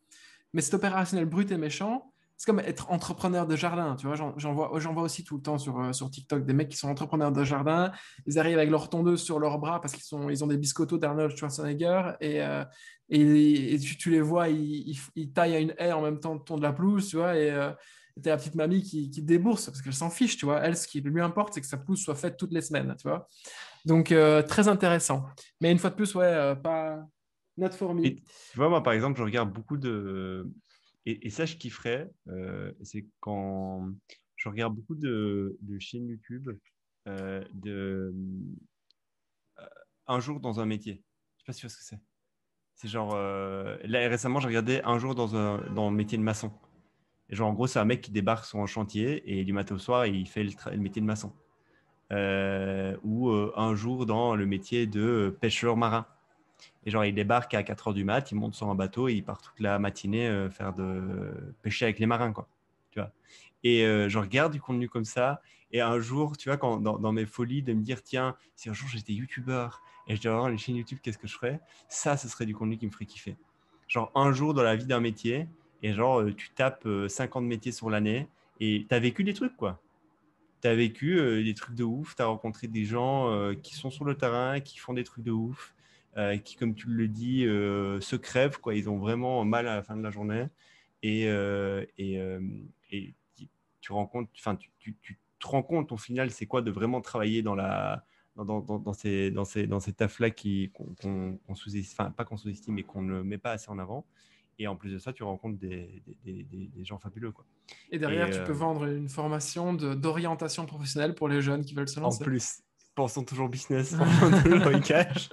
Mais cet opérationnel brut et méchant, c'est comme être entrepreneur de jardin. Tu vois, j'en vois aussi tout le temps sur TikTok des mecs qui sont entrepreneurs de jardin. Ils arrivent avec leur tondeuse sur leurs bras parce ils ont des biscottos d'Arnold Schwarzenegger et tu les vois, ils taillent à une haie en même temps de tondre la pelouse, tu vois. T'as la petite mamie qui débourse parce qu'elle s'en fiche, tu vois. Elle, ce qui lui importe, c'est que sa pelouse soit faite toutes les semaines, tu vois. Donc, très intéressant. Mais une fois de plus, ouais, pas not for me. Et tu vois, moi, par exemple, je regarde beaucoup de. Et ça, je kifferais. C'est quand je regarde beaucoup de chaînes YouTube de un jour dans un métier. Je sais pas si tu vois ce que c'est. C'est genre. Là, récemment, j'ai regardé un jour dans le métier de maçon. Et genre, en gros, c'est un mec qui débarque sur un chantier et du matin au soir, il fait le métier de maçon. Ou un jour dans le métier de pêcheur marin. Et genre, il débarque à 4 heures du mat, il monte sur un bateau et il part toute la matinée faire de pêcher avec les marins, quoi. Tu vois. Et je regarde du contenu comme ça. Et un jour, tu vois, dans mes folies, de me dire, tiens, si un jour j'étais youtubeur et je devais avoir une chaîne YouTube, qu'est-ce que je ferais? Ça, ce serait du contenu qui me ferait kiffer. Genre, un jour dans la vie d'un métier, et genre, tu tapes 50 métiers sur l'année et tu as vécu des trucs, quoi. Tu as vécu des trucs de ouf, tu as rencontré des gens qui sont sur le terrain, qui font des trucs de ouf, qui, comme tu le dis, se crèvent, quoi. Ils ont vraiment mal à la fin de la journée. Et, euh, et, euh, et tu rencontres, enfin, tu te rends compte au final, c'est quoi de vraiment travailler dans ces tafs-là qu'on sous-estime, enfin, pas qu'on sous-estime, mais qu'on ne met pas assez en avant. Et en plus de ça, tu rencontres des gens fabuleux, quoi. Et derrière, tu peux vendre une formation d'orientation professionnelle pour les jeunes qui veulent se En lancer. plus, pensons toujours business, pensons toujours cash.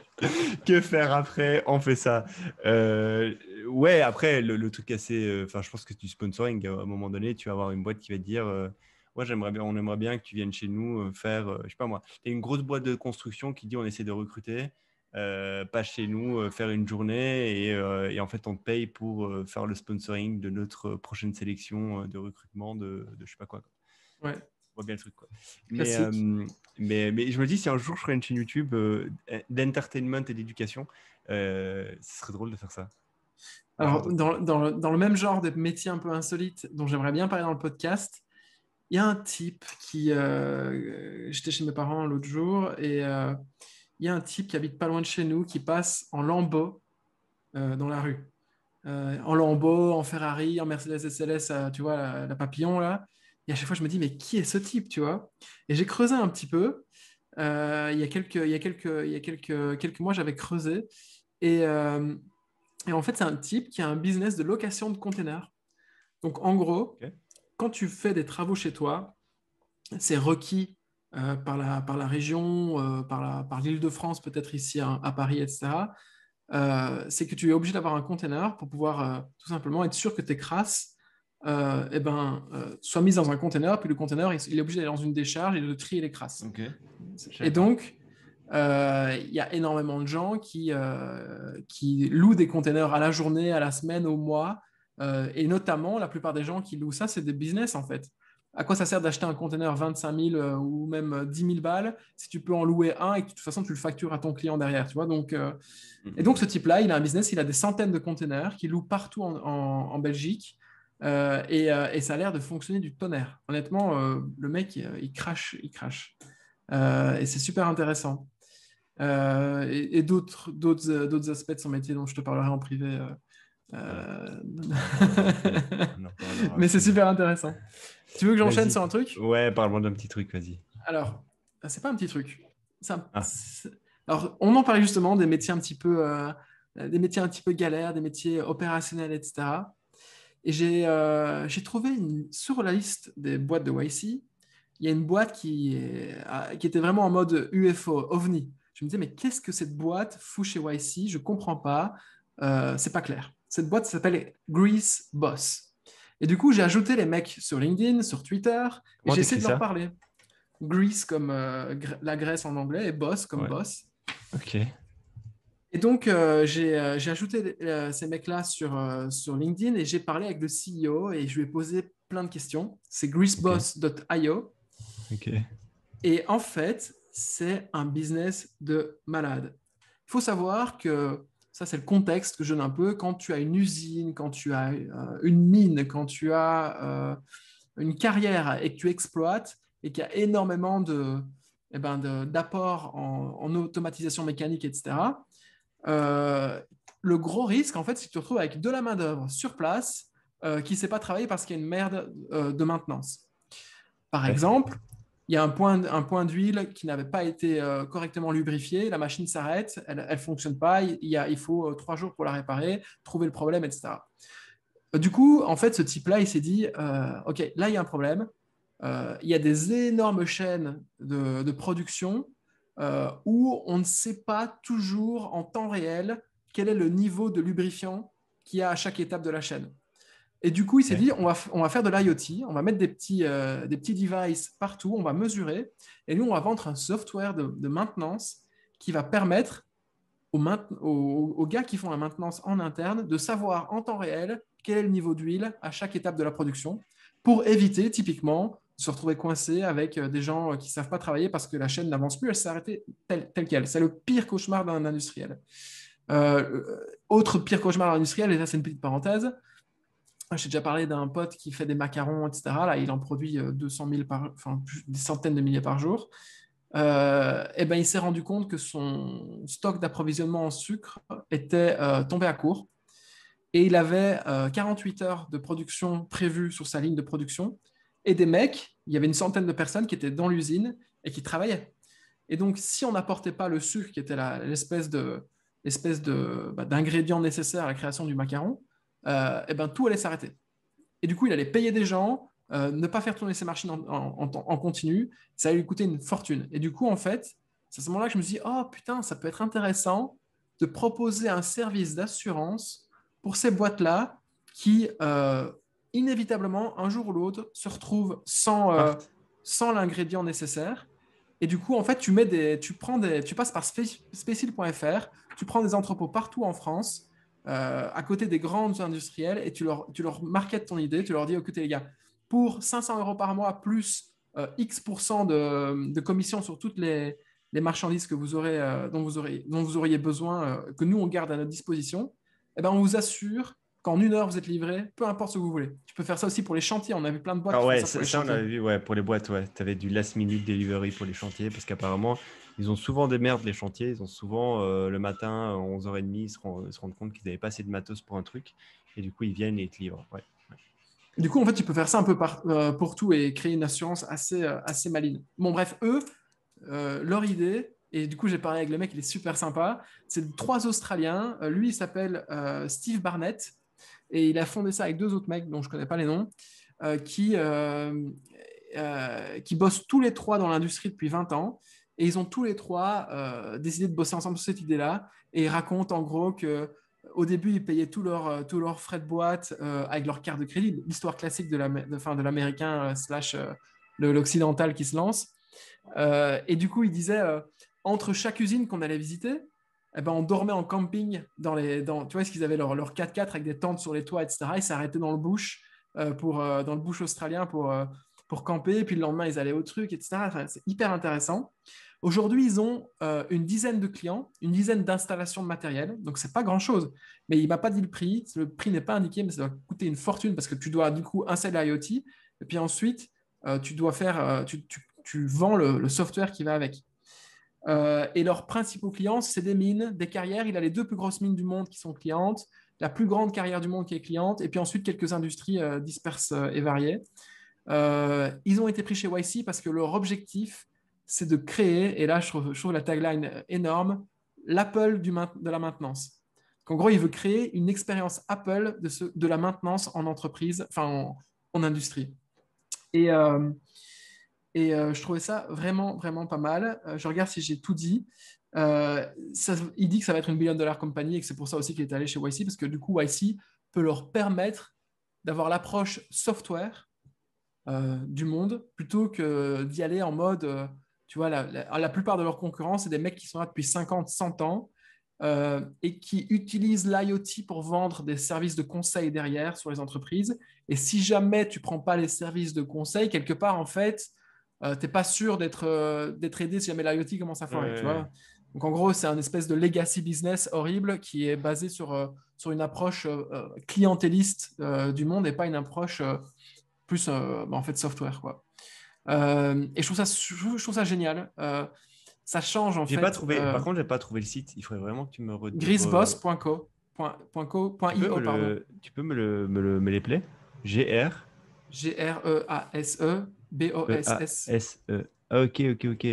Que faire après? On fait ça. Ouais, après, le truc assez. Enfin, je pense que du sponsoring, à un moment donné, tu vas avoir une boîte qui va te dire ouais, on aimerait bien que tu viennes chez nous faire, je sais pas moi, tu as une grosse boîte de construction qui dit on essaie de recruter, pas chez nous, faire une journée et en fait, on te paye pour faire le sponsoring de notre prochaine sélection de recrutement de je sais pas quoi. Ouais, On voit bien le truc, quoi. Mais, classique. mais je me dis, si un jour je ferais une chaîne YouTube d'entertainment et d'éducation, ce serait drôle de faire ça. Franchement, Alors, ça serait- dans le même genre de métier un peu insolite dont j'aimerais bien parler dans le podcast, il y a un type qui... j'étais chez mes parents l'autre jour et il y a un type qui habite pas loin de chez nous qui passe en Lambo dans la rue. En Lambo, en Ferrari, en Mercedes SLS, tu vois, la papillon là. Et à chaque fois, je me dis, mais qui est ce type, tu vois? Et j'ai creusé un petit peu. Quelques mois, j'avais creusé. Et, euh, et en fait, c'est un type qui a un business de location de containers. Donc, en gros, Ok. quand tu fais des travaux chez toi, c'est requis par la région, par l'Île-de-France, peut-être ici à Paris, etc. C'est que tu es obligé d'avoir un container pour pouvoir tout simplement être sûr que tes crasses soient mises dans un container, puis le container, il est obligé d'aller dans une décharge et de trier les crasses. Ok. Je Et savais pas. donc, il y a énormément de gens qui louent des containers à la journée, à la semaine, au mois. Et notamment, la plupart des gens qui louent ça, c'est des business en fait. À quoi ça sert d'acheter un container 25 000 ou même 10 000 balles si tu peux en louer un et que de toute façon tu le factures à ton client derrière, tu vois? Et donc, ce type-là, il a un business, il a des centaines de containers qu'il loue partout en Belgique. Et ça a l'air de fonctionner du tonnerre. Honnêtement, le mec, il crache, il crache. Et c'est super intéressant. Et d'autres aspects de son métier dont je te parlerai en privé. Voilà. Euh, On en parlera après. On en parlera Mais c'est après. super intéressant. Tu veux que j'enchaîne Vas-y. sur un truc? Ouais, parle-moi d'un petit truc, vas-y. Alors, c'est pas un petit truc. Ah, Alors, on en parlait justement des métiers des métiers un petit peu galères, des métiers opérationnels, etc. Et j'ai trouvé sur la liste des boîtes de YC, il y a une boîte qui était vraiment en mode UFO, OVNI. Je me disais, mais qu'est-ce que cette boîte fout chez YC? Je ne comprends pas. C'est pas clair. Cette boîte s'appelle Grease Boss. Et du coup, j'ai ajouté les mecs sur LinkedIn, sur Twitter, et comment j'ai essayé t'écris de leur ça? parler. Grease comme la Grèce en anglais et Boss comme Ouais. boss. Ok. Et donc, j'ai ajouté ces mecs-là sur LinkedIn et j'ai parlé avec le CEO et je lui ai posé plein de questions. C'est Ok. greaseboss.io. Ok. Et en fait, c'est un business de malade. Il faut savoir que ça, c'est le contexte que je donne un peu. Quand tu as une usine, quand tu as une mine, quand tu as une carrière et que tu exploites et qu'il y a énormément d'apports en automatisation mécanique, etc., euh, le gros risque, en fait, c'est que tu te retrouves avec de la main-d'œuvre sur place qui ne sait pas travailler parce qu'il y a une merde de maintenance. Par Ouais. exemple, il y a un point d'huile qui n'avait pas été correctement lubrifié, la machine s'arrête, elle ne fonctionne pas, il faut 3 jours pour la réparer, trouver le problème, etc. Du coup, en fait, ce type-là, il s'est dit, OK, là, il y a un problème. Il y a des énormes chaînes de production où on ne sait pas toujours en temps réel quel est le niveau de lubrifiant qu'il y a à chaque étape de la chaîne. Et du coup, il s'est Ok. dit, on va faire de l'IoT, on va mettre des petits devices partout, on va mesurer, et nous, on va vendre un software de maintenance qui va permettre aux gars qui font la maintenance en interne de savoir en temps réel quel est le niveau d'huile à chaque étape de la production pour éviter typiquement de se retrouver coincé avec des gens qui ne savent pas travailler parce que la chaîne n'avance plus, elle s'est arrêtée telle qu'elle. C'est le pire cauchemar d'un industriel. Autre pire cauchemar industriel, et ça c'est une petite parenthèse, j'ai déjà parlé d'un pote qui fait des macarons, etc. Là, il en produit 200 000 enfin, des centaines de milliers par jour. Et ben, il s'est rendu compte que son stock d'approvisionnement en sucre était tombé à court et il avait 48 heures de production prévues sur sa ligne de production et des mecs, il y avait une centaine de personnes qui étaient dans l'usine et qui travaillaient. Et donc, si on n'apportait pas le sucre qui était l'espèce d'ingrédient nécessaire à la création du macaron, et ben, tout allait s'arrêter. Et du coup, il allait payer des gens, ne pas faire tourner ses machines en continu. Ça allait lui coûter une fortune. Et du coup, en fait, c'est à ce moment-là que je me suis dit, oh putain, ça peut être intéressant de proposer un service d'assurance pour ces boîtes-là qui, inévitablement, un jour ou l'autre, se retrouvent Part. sans l'ingrédient nécessaire. Et du coup, en fait, tu passes par Specil.fr, tu prends des entrepôts partout en France, à côté des grandes industrielles, et tu leur marketes ton idée, tu leur dis, écoutez les gars, pour 500 euros par mois, plus X% de commission sur toutes les marchandises que dont vous auriez besoin, que nous, on garde à notre disposition, eh ben, on vous assure qu'en 1 heure, vous êtes livré, peu importe ce que vous voulez. Tu peux faire ça aussi pour les chantiers. On a vu plein de boîtes Ah qui font ouais, ça pour les ça, on chantiers. avait vu pour les boîtes, ouais. Tu avais du last minute delivery pour les chantiers parce qu'apparemment, ils ont souvent des merdes, les chantiers. Ils ont souvent le matin, 11h30, ils se rendent compte qu'ils n'avaient pas assez de matos pour un truc. Et du coup, ils viennent et ils te livrent. Ouais. Du coup, en fait, tu peux faire ça un peu pour tout et créer une assurance assez maligne. Bon, bref, eux, leur idée, et du coup, j'ai parlé avec le mec, il est super sympa, c'est 3 Australiens. Lui, il s'appelle Steve Barnett et il a fondé ça avec 2 autres mecs dont je ne connais pas les noms, qui bossent tous les trois dans l'industrie depuis 20 ans. Et ils ont tous les trois décidé de bosser ensemble sur cette idée-là. Et ils racontent en gros que au début, ils payaient tous leurs frais de boîte avec leur carte de crédit, l'histoire classique de l'américain slash l'occidental qui se lance. Et du coup, ils disaient, entre chaque usine qu'on allait visiter, eh ben, on dormait en camping tu vois, qu'ils avaient leur 4x4 avec des tentes sur les toits, etc. Ils s'arrêtaient dans le bush, dans le bush australien pour camper. Et puis le lendemain, ils allaient au truc, etc. Enfin, c'est hyper intéressant. Aujourd'hui, ils ont une dizaine de clients, une dizaine d'installations de matériel. Donc, c'est pas grand-chose. Mais il ne m'a pas dit le prix. Le prix n'est pas indiqué, mais ça doit coûter une fortune parce que tu dois du coup installer l'IoT. Et puis ensuite, tu vends le software qui va avec. Et leurs principaux clients, c'est des mines, des carrières. Il a les 2 plus grosses mines du monde qui sont clientes, la plus grande carrière du monde qui est cliente, et puis ensuite quelques industries disperses et variées. Ils ont été pris chez YC parce que leur objectif, c'est de créer, et là je trouve la tagline énorme, l'Apple de la maintenance. En gros, il veut créer une expérience Apple de la maintenance en entreprise, enfin en industrie. Et, je trouvais ça vraiment, vraiment pas mal. Je regarde si j'ai tout dit. Il dit que ça va être une billion-dollar compagnie et que c'est pour ça aussi qu'il est allé chez YC, parce que du coup, YC peut leur permettre d'avoir l'approche software du monde plutôt que d'y aller en mode, tu vois, la plupart de leurs concurrents, c'est des mecs qui sont là depuis 50, 100 ans et qui utilisent l'IoT pour vendre des services de conseil derrière sur les entreprises. Et si jamais tu ne prends pas les services de conseil, quelque part, en fait, tu n'es pas sûr d'être aidé si jamais l'IoT commence à foirer, tu vois. Donc, en gros, c'est un espèce de legacy business horrible qui est basé sur une approche clientéliste du monde et pas une approche plus en fait software, quoi. Et je trouve ça génial. Ça change en J'ai pas fait. trouvé, par contre, j'ai pas trouvé le site. Il faudrait vraiment que tu me Griseboss.co.io, pardon. tu peux me les plaît? GR Grasebooss. E-A-S-E. Ah, ok, ok, ok.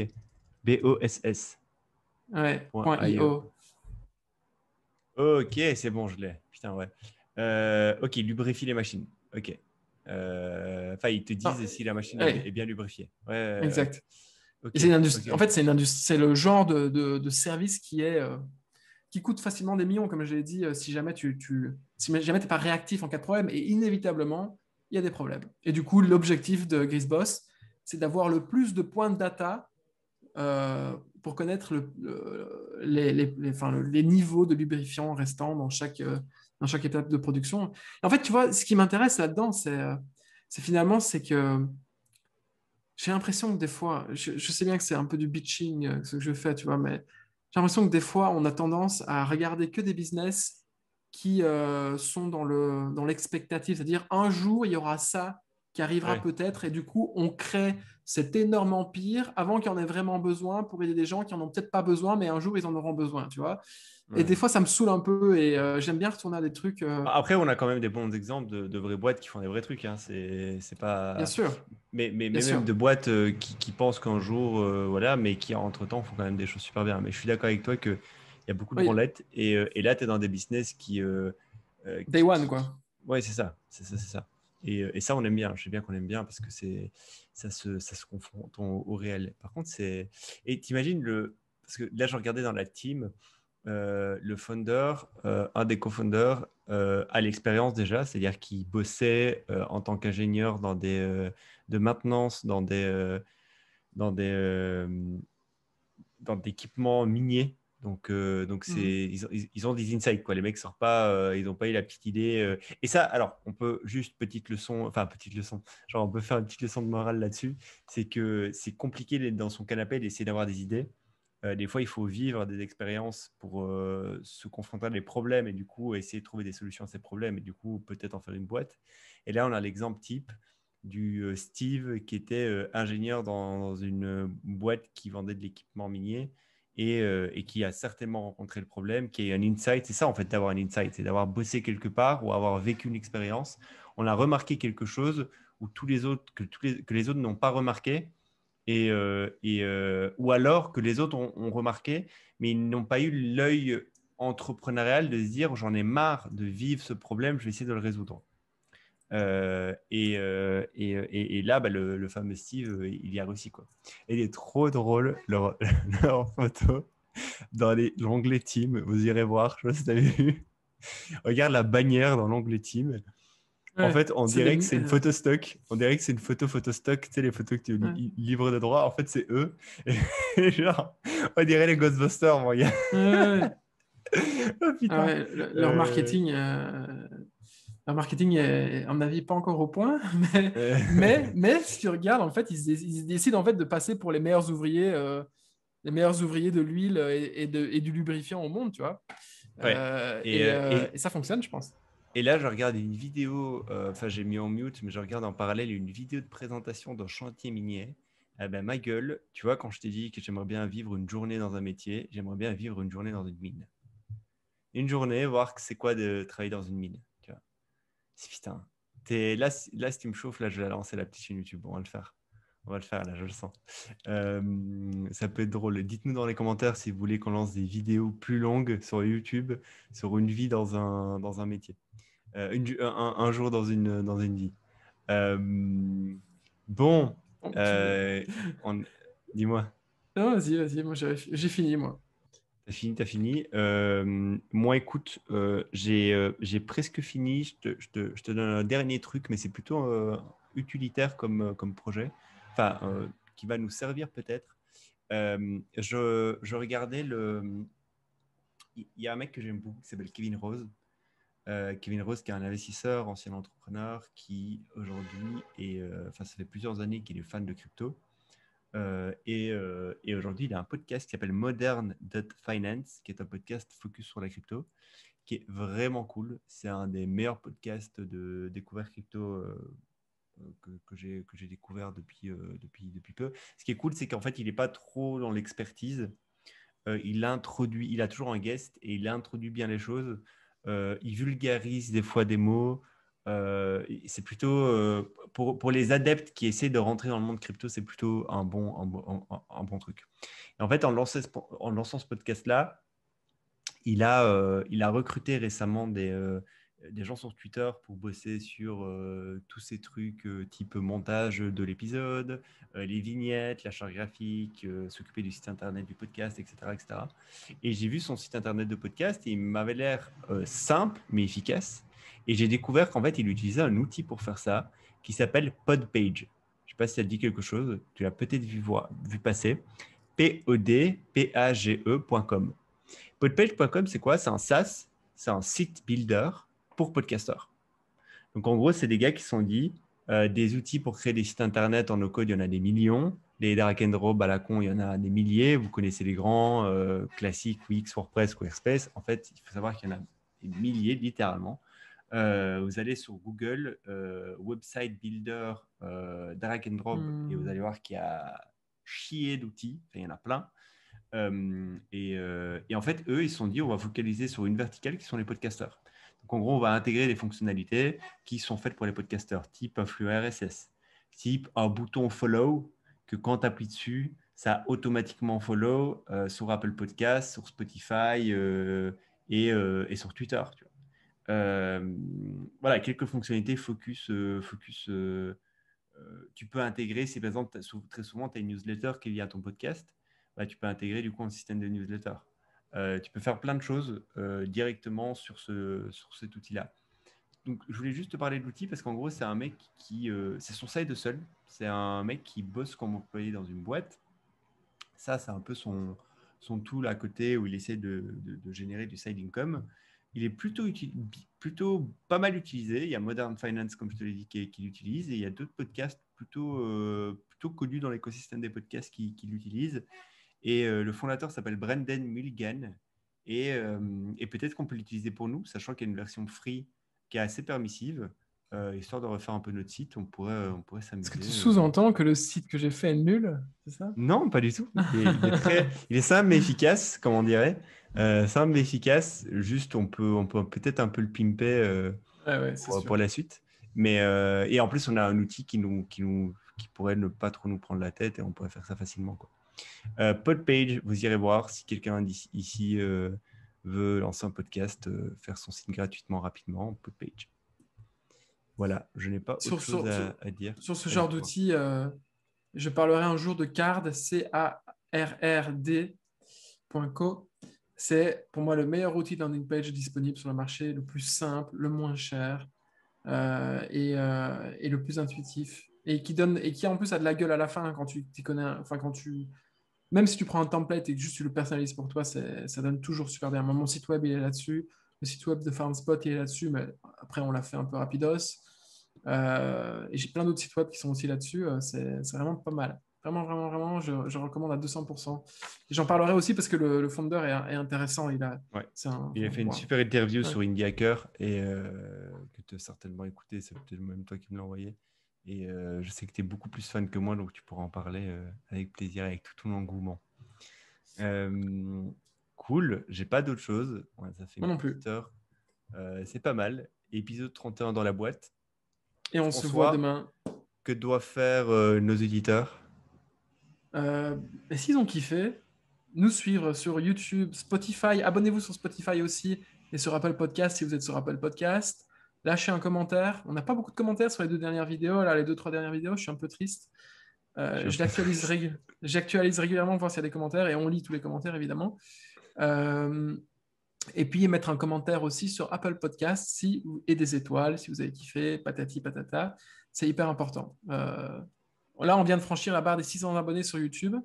BOSS. Ouais, .io. .io. Ok, c'est bon, je l'ai. Putain, ouais. Ok, lubrifie les machines. Ok. Enfin, ils te Non, disent si la machine est ouais, bien lubrifiée. Ouais, ok. exact. Et Ok, c'est une ok, industrie. En ok. fait, c'est le genre de service qui coûte facilement des millions, comme je l'ai dit, si jamais tu n'es pas réactif en cas de problème. Et inévitablement, il y a des problèmes. Et du coup, l'objectif de Griseboss, c'est d'avoir le plus de points de data pour connaître les niveaux de lubrifiant restants dans chaque étape de production. En fait, tu vois, ce qui m'intéresse là-dedans, c'est que j'ai l'impression que des fois, je sais bien que c'est un peu du bitching ce que je fais, tu vois, mais j'ai l'impression que des fois, on a tendance à regarder que des business qui sont dans l'expectative, c'est-à-dire un jour, il y aura ça qui arrivera Ouais. peut-être, et du coup, on crée cet énorme empire avant qu'il y en ait vraiment besoin pour aider des gens qui en ont peut-être pas besoin, mais un jour, ils en auront besoin, tu vois. Et des Ouais. fois, ça me saoule un peu, et j'aime bien retourner à des trucs, Après, on a quand même des bons exemples de vraies boîtes qui font des vrais trucs. Hein. C'est bien pas. sûr, bien Mais même sûr. de boîtes qui pensent qu'un jour, voilà, mais qui entre-temps font quand même des choses super bien. Mais je suis d'accord avec toi qu'il y a beaucoup de Oui, branlettes. Et là, tu es dans des business day one, quoi. Ouais, c'est ça. C'est ça, c'est ça. Et ça, on aime bien. Je sais bien qu'on aime bien parce que ça se confronte au réel. Par contre, c'est. Et t'imagines le. Parce que là, je regardais dans la team, le founder, un des co-founders, a l'expérience déjà, c'est-à-dire qu'il bossait en tant qu'ingénieur de maintenance dans des, euh, dans d'équipements miniers. Donc Mhm. ils ont des insights, quoi. Les mecs sortent pas, ils n'ont pas eu la petite idée. Et ça, alors, on peut juste petite leçon, genre on peut faire une petite leçon de morale là-dessus. C'est que c'est compliqué d'être dans son canapé et d'essayer d'avoir des idées. Des fois, il faut vivre des expériences pour se confronter à des problèmes et du coup essayer de trouver des solutions à ces problèmes et du coup peut-être en faire une boîte. Et là, on a l'exemple type du Steve qui était ingénieur dans une boîte qui vendait de l'équipement minier et qui a certainement rencontré le problème, qui a un insight. C'est ça en fait d'avoir un insight, c'est d'avoir bossé quelque part ou avoir vécu une expérience. On a remarqué quelque chose où que les autres n'ont pas remarqué ou alors que les autres ont remarqué, mais ils n'ont pas eu l'œil entrepreneurial de se dire j'en ai marre de vivre ce problème, je vais essayer de le résoudre. Et là, bah, le fameux Steve, il y a réussi, quoi. Et il est trop drôle, leur photo dans l'onglet Team. Vous irez voir, je sais pas si vous avez vu. Regarde la bannière dans l'onglet Team. En Ouais, fait, on c'est les. dirait que c'est une photo stock. On dirait que c'est une photo stock. Tu sais, les photos que tu Ouais. livres de droit. En fait, c'est eux. Et genre, on dirait les Ghostbusters, mon gars. Ouais, ouais. Oh Ah putain. ouais, Euh, leur marketing est, à mon avis, pas encore au point, mais, euh, si tu regardes, en fait, ils décident en fait de passer pour les meilleurs ouvriers de l'huile et du lubrifiant au monde, tu vois. ouais. Et, euh, Et et, ça fonctionne, je pense. Et là, je regarde une vidéo, enfin, j'ai mis en mute, mais je regarde en parallèle une vidéo de présentation d'un chantier minier. Eh ben, ma gueule, tu vois, quand je t'ai dit que j'aimerais bien vivre une journée dans un métier, j'aimerais bien vivre une journée dans une mine. Une journée, voir que c'est quoi de travailler dans une mine. Tu vois. Putain. Là, si tu me chauffes, là, je vais lancer la petite chaîne YouTube. On va le faire. On va le faire, là, je le sens. Ça peut être drôle. Dites-nous dans les commentaires si vous voulez qu'on lance des vidéos plus longues sur YouTube sur une vie dans un métier. Un jour dans une vie. Euh, bon, Bon, euh, on- dis-moi, Non, vas-y, moi j'ai fini, moi. t'as fini. Moi, écoute, j'ai presque fini. Je te donne un dernier truc, mais c'est plutôt utilitaire comme projet, enfin, qui va nous servir peut-être. Je regardais il y a un mec que j'aime beaucoup qui s'appelle Kevin Rose. Kevin Rose, qui est un investisseur, ancien entrepreneur, qui aujourd'hui enfin, ça fait plusieurs années qu'il est fan de crypto. Et aujourd'hui, il a un podcast qui s'appelle Modern Finance, qui est un podcast focus sur la crypto, qui est vraiment cool. C'est un des meilleurs podcasts de découverte crypto que j'ai découvert depuis peu. Ce qui est cool, c'est qu'en fait, il n'est pas trop dans l'expertise. Il a toujours un guest et il introduit bien les choses. Il vulgarise des fois des mots. C'est plutôt pour les adeptes qui essaient de rentrer dans le monde crypto, c'est plutôt un bon truc. Et en fait, en lançant ce podcast-là, il a recruté récemment des gens sur Twitter pour bosser sur tous ces trucs type montage de l'épisode, les vignettes, la charte graphique, s'occuper du site internet du podcast, etc. etc. Et j'ai vu son site internet de podcast et il m'avait l'air simple mais efficace. Et j'ai découvert qu'en fait, il utilisait un outil pour faire ça qui s'appelle Podpage. Je ne sais pas si ça te dit quelque chose, tu l'as peut-être vu passer. podpage.com. Podpage.com, c'est quoi? C'est un SaaS, c'est un site builder pour podcasters. Donc, en gros, c'est des gars qui se sont dit des outils pour créer des sites internet en no-code, il y en a des millions. Les drag and drop à la con, il y en a des milliers. Vous connaissez les grands classiques, Wix, WordPress, Squarespace. En fait, il faut savoir qu'il y en a des milliers, littéralement. Vous allez sur Google, Website Builder, drag and drop, et vous Hmm. allez voir qu'il y a chier d'outils. Enfin, il y en a plein. Et en fait, eux, ils se sont dit, on va focaliser sur une verticale qui sont les podcasteurs. Donc, en gros, on va intégrer des fonctionnalités qui sont faites pour les podcasteurs, type un flux RSS, type un bouton follow, que quand tu appuies dessus, ça automatiquement follow sur Apple Podcasts, sur Spotify et sur Twitter. Tu vois. Voilà, quelques fonctionnalités focus. Tu peux intégrer, si par exemple, très souvent, tu as une newsletter qui est liée à ton podcast, bah, tu peux intégrer du coup un système de newsletter. Tu peux faire plein de choses directement sur cet outil-là. Donc, je voulais juste te parler de l'outil parce qu'en gros, c'est un mec c'est son side hustle. C'est un mec qui bosse comme employé dans une boîte. Ça, c'est un peu son tool à côté où il essaie de générer du side income. Il est plutôt pas mal utilisé. Il y a Modern Finance, comme je te l'ai dit, qui l'utilise. Et il y a d'autres podcasts plutôt connus dans l'écosystème des podcasts qui l'utilisent. Et le fondateur s'appelle Brendan Mulligan. Et peut-être qu'on peut l'utiliser pour nous, sachant qu'il y a une version free qui est assez permissive. Histoire de refaire un peu notre site, on pourrait Est-ce que s'amuser. tu sous-entends que le site que j'ai fait est nul, c'est ça? Non, pas du tout. Il est simple mais efficace, comme on dirait. Simple mais efficace. Juste, on peut peut-être un peu le pimper Ouais, ouais, c'est pour sûr. la suite. Et en plus, on a un outil qui pourrait ne pas trop nous prendre la tête et on pourrait faire ça facilement, quoi. Podpage, vous irez voir si quelqu'un ici veut lancer un podcast, faire son site gratuitement, rapidement. Podpage. Voilà, je n'ai pas autre Sur, chose sur, sur, à dire. sur ce Vas-y, genre toi. d'outil, je parlerai un jour de Card, CARRRD.co. C'est pour moi le meilleur outil de landing page disponible sur le marché, le plus simple, le moins cher et le plus intuitif. Et qui en plus a de la gueule à la fin quand tu t'y connais. Enfin, même si tu prends un template et que juste tu le personnalises pour toi, ça donne toujours super bien. Moi, mon site web, il est là-dessus. Le site web de FarmSpot, il est là-dessus, mais après, on l'a fait un peu rapidos. Et j'ai plein d'autres sites web qui sont aussi là-dessus. C'est vraiment pas mal. Vraiment, vraiment, vraiment, je recommande à 200%. Et j'en parlerai aussi parce que le fondeur est intéressant. Ouais. C'est un, Il a fait une voilà. super interview Ouais. sur Indie Hacker et que tu as certainement écouté, c'est peut-être même toi qui me l'as envoyé. Et je sais que tu es beaucoup plus fan que moi, donc tu pourras en parler avec plaisir, avec tout ton engouement. Euh, cool, j'ai pas d'autre chose. Ouais, ça fait Moi une non petite plus. heure. C'est pas mal. Épisode 31 dans la boîte. Et on se voit François, demain. que doivent faire nos éditeurs? Et s'ils ont kiffé, nous suivre sur YouTube, Spotify. Abonnez-vous sur Spotify aussi et sur Apple Podcast si vous êtes sur Apple Podcast. Lâchez un commentaire. On n'a pas beaucoup de commentaires sur les 2 dernières vidéos. Là, les 2, 3 dernières vidéos, je suis un peu triste. Je suis un Je peu l'actualise triste. J'actualise régulièrement pour voir s'il y a des commentaires et on lit tous les commentaires évidemment. Euh, et puis mettre un commentaire aussi sur Apple Podcast et des étoiles si vous avez kiffé, patati patata. C'est hyper important. Là, on vient de franchir la barre des 600 abonnés sur YouTube.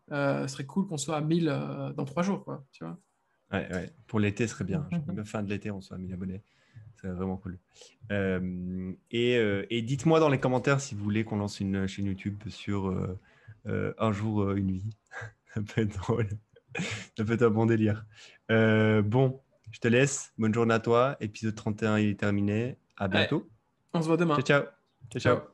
Ce serait cool qu'on soit à 1000 dans 3 jours, quoi, tu vois. Ouais, ouais. Pour l'été, ce serait bien. J'aimerais bien fin de l'été, on soit à 1000 abonnés. C'est vraiment cool. Et dites-moi dans les commentaires si vous voulez qu'on lance une chaîne YouTube sur un jour, une vie. Ça peut être drôle. Ça peut être un bon délire. Bon, je te laisse. Bonne journée à toi. Épisode 31, il est terminé. À Allez, bientôt. on se voit Ciao, demain. ciao. Ciao, ciao. Ciao.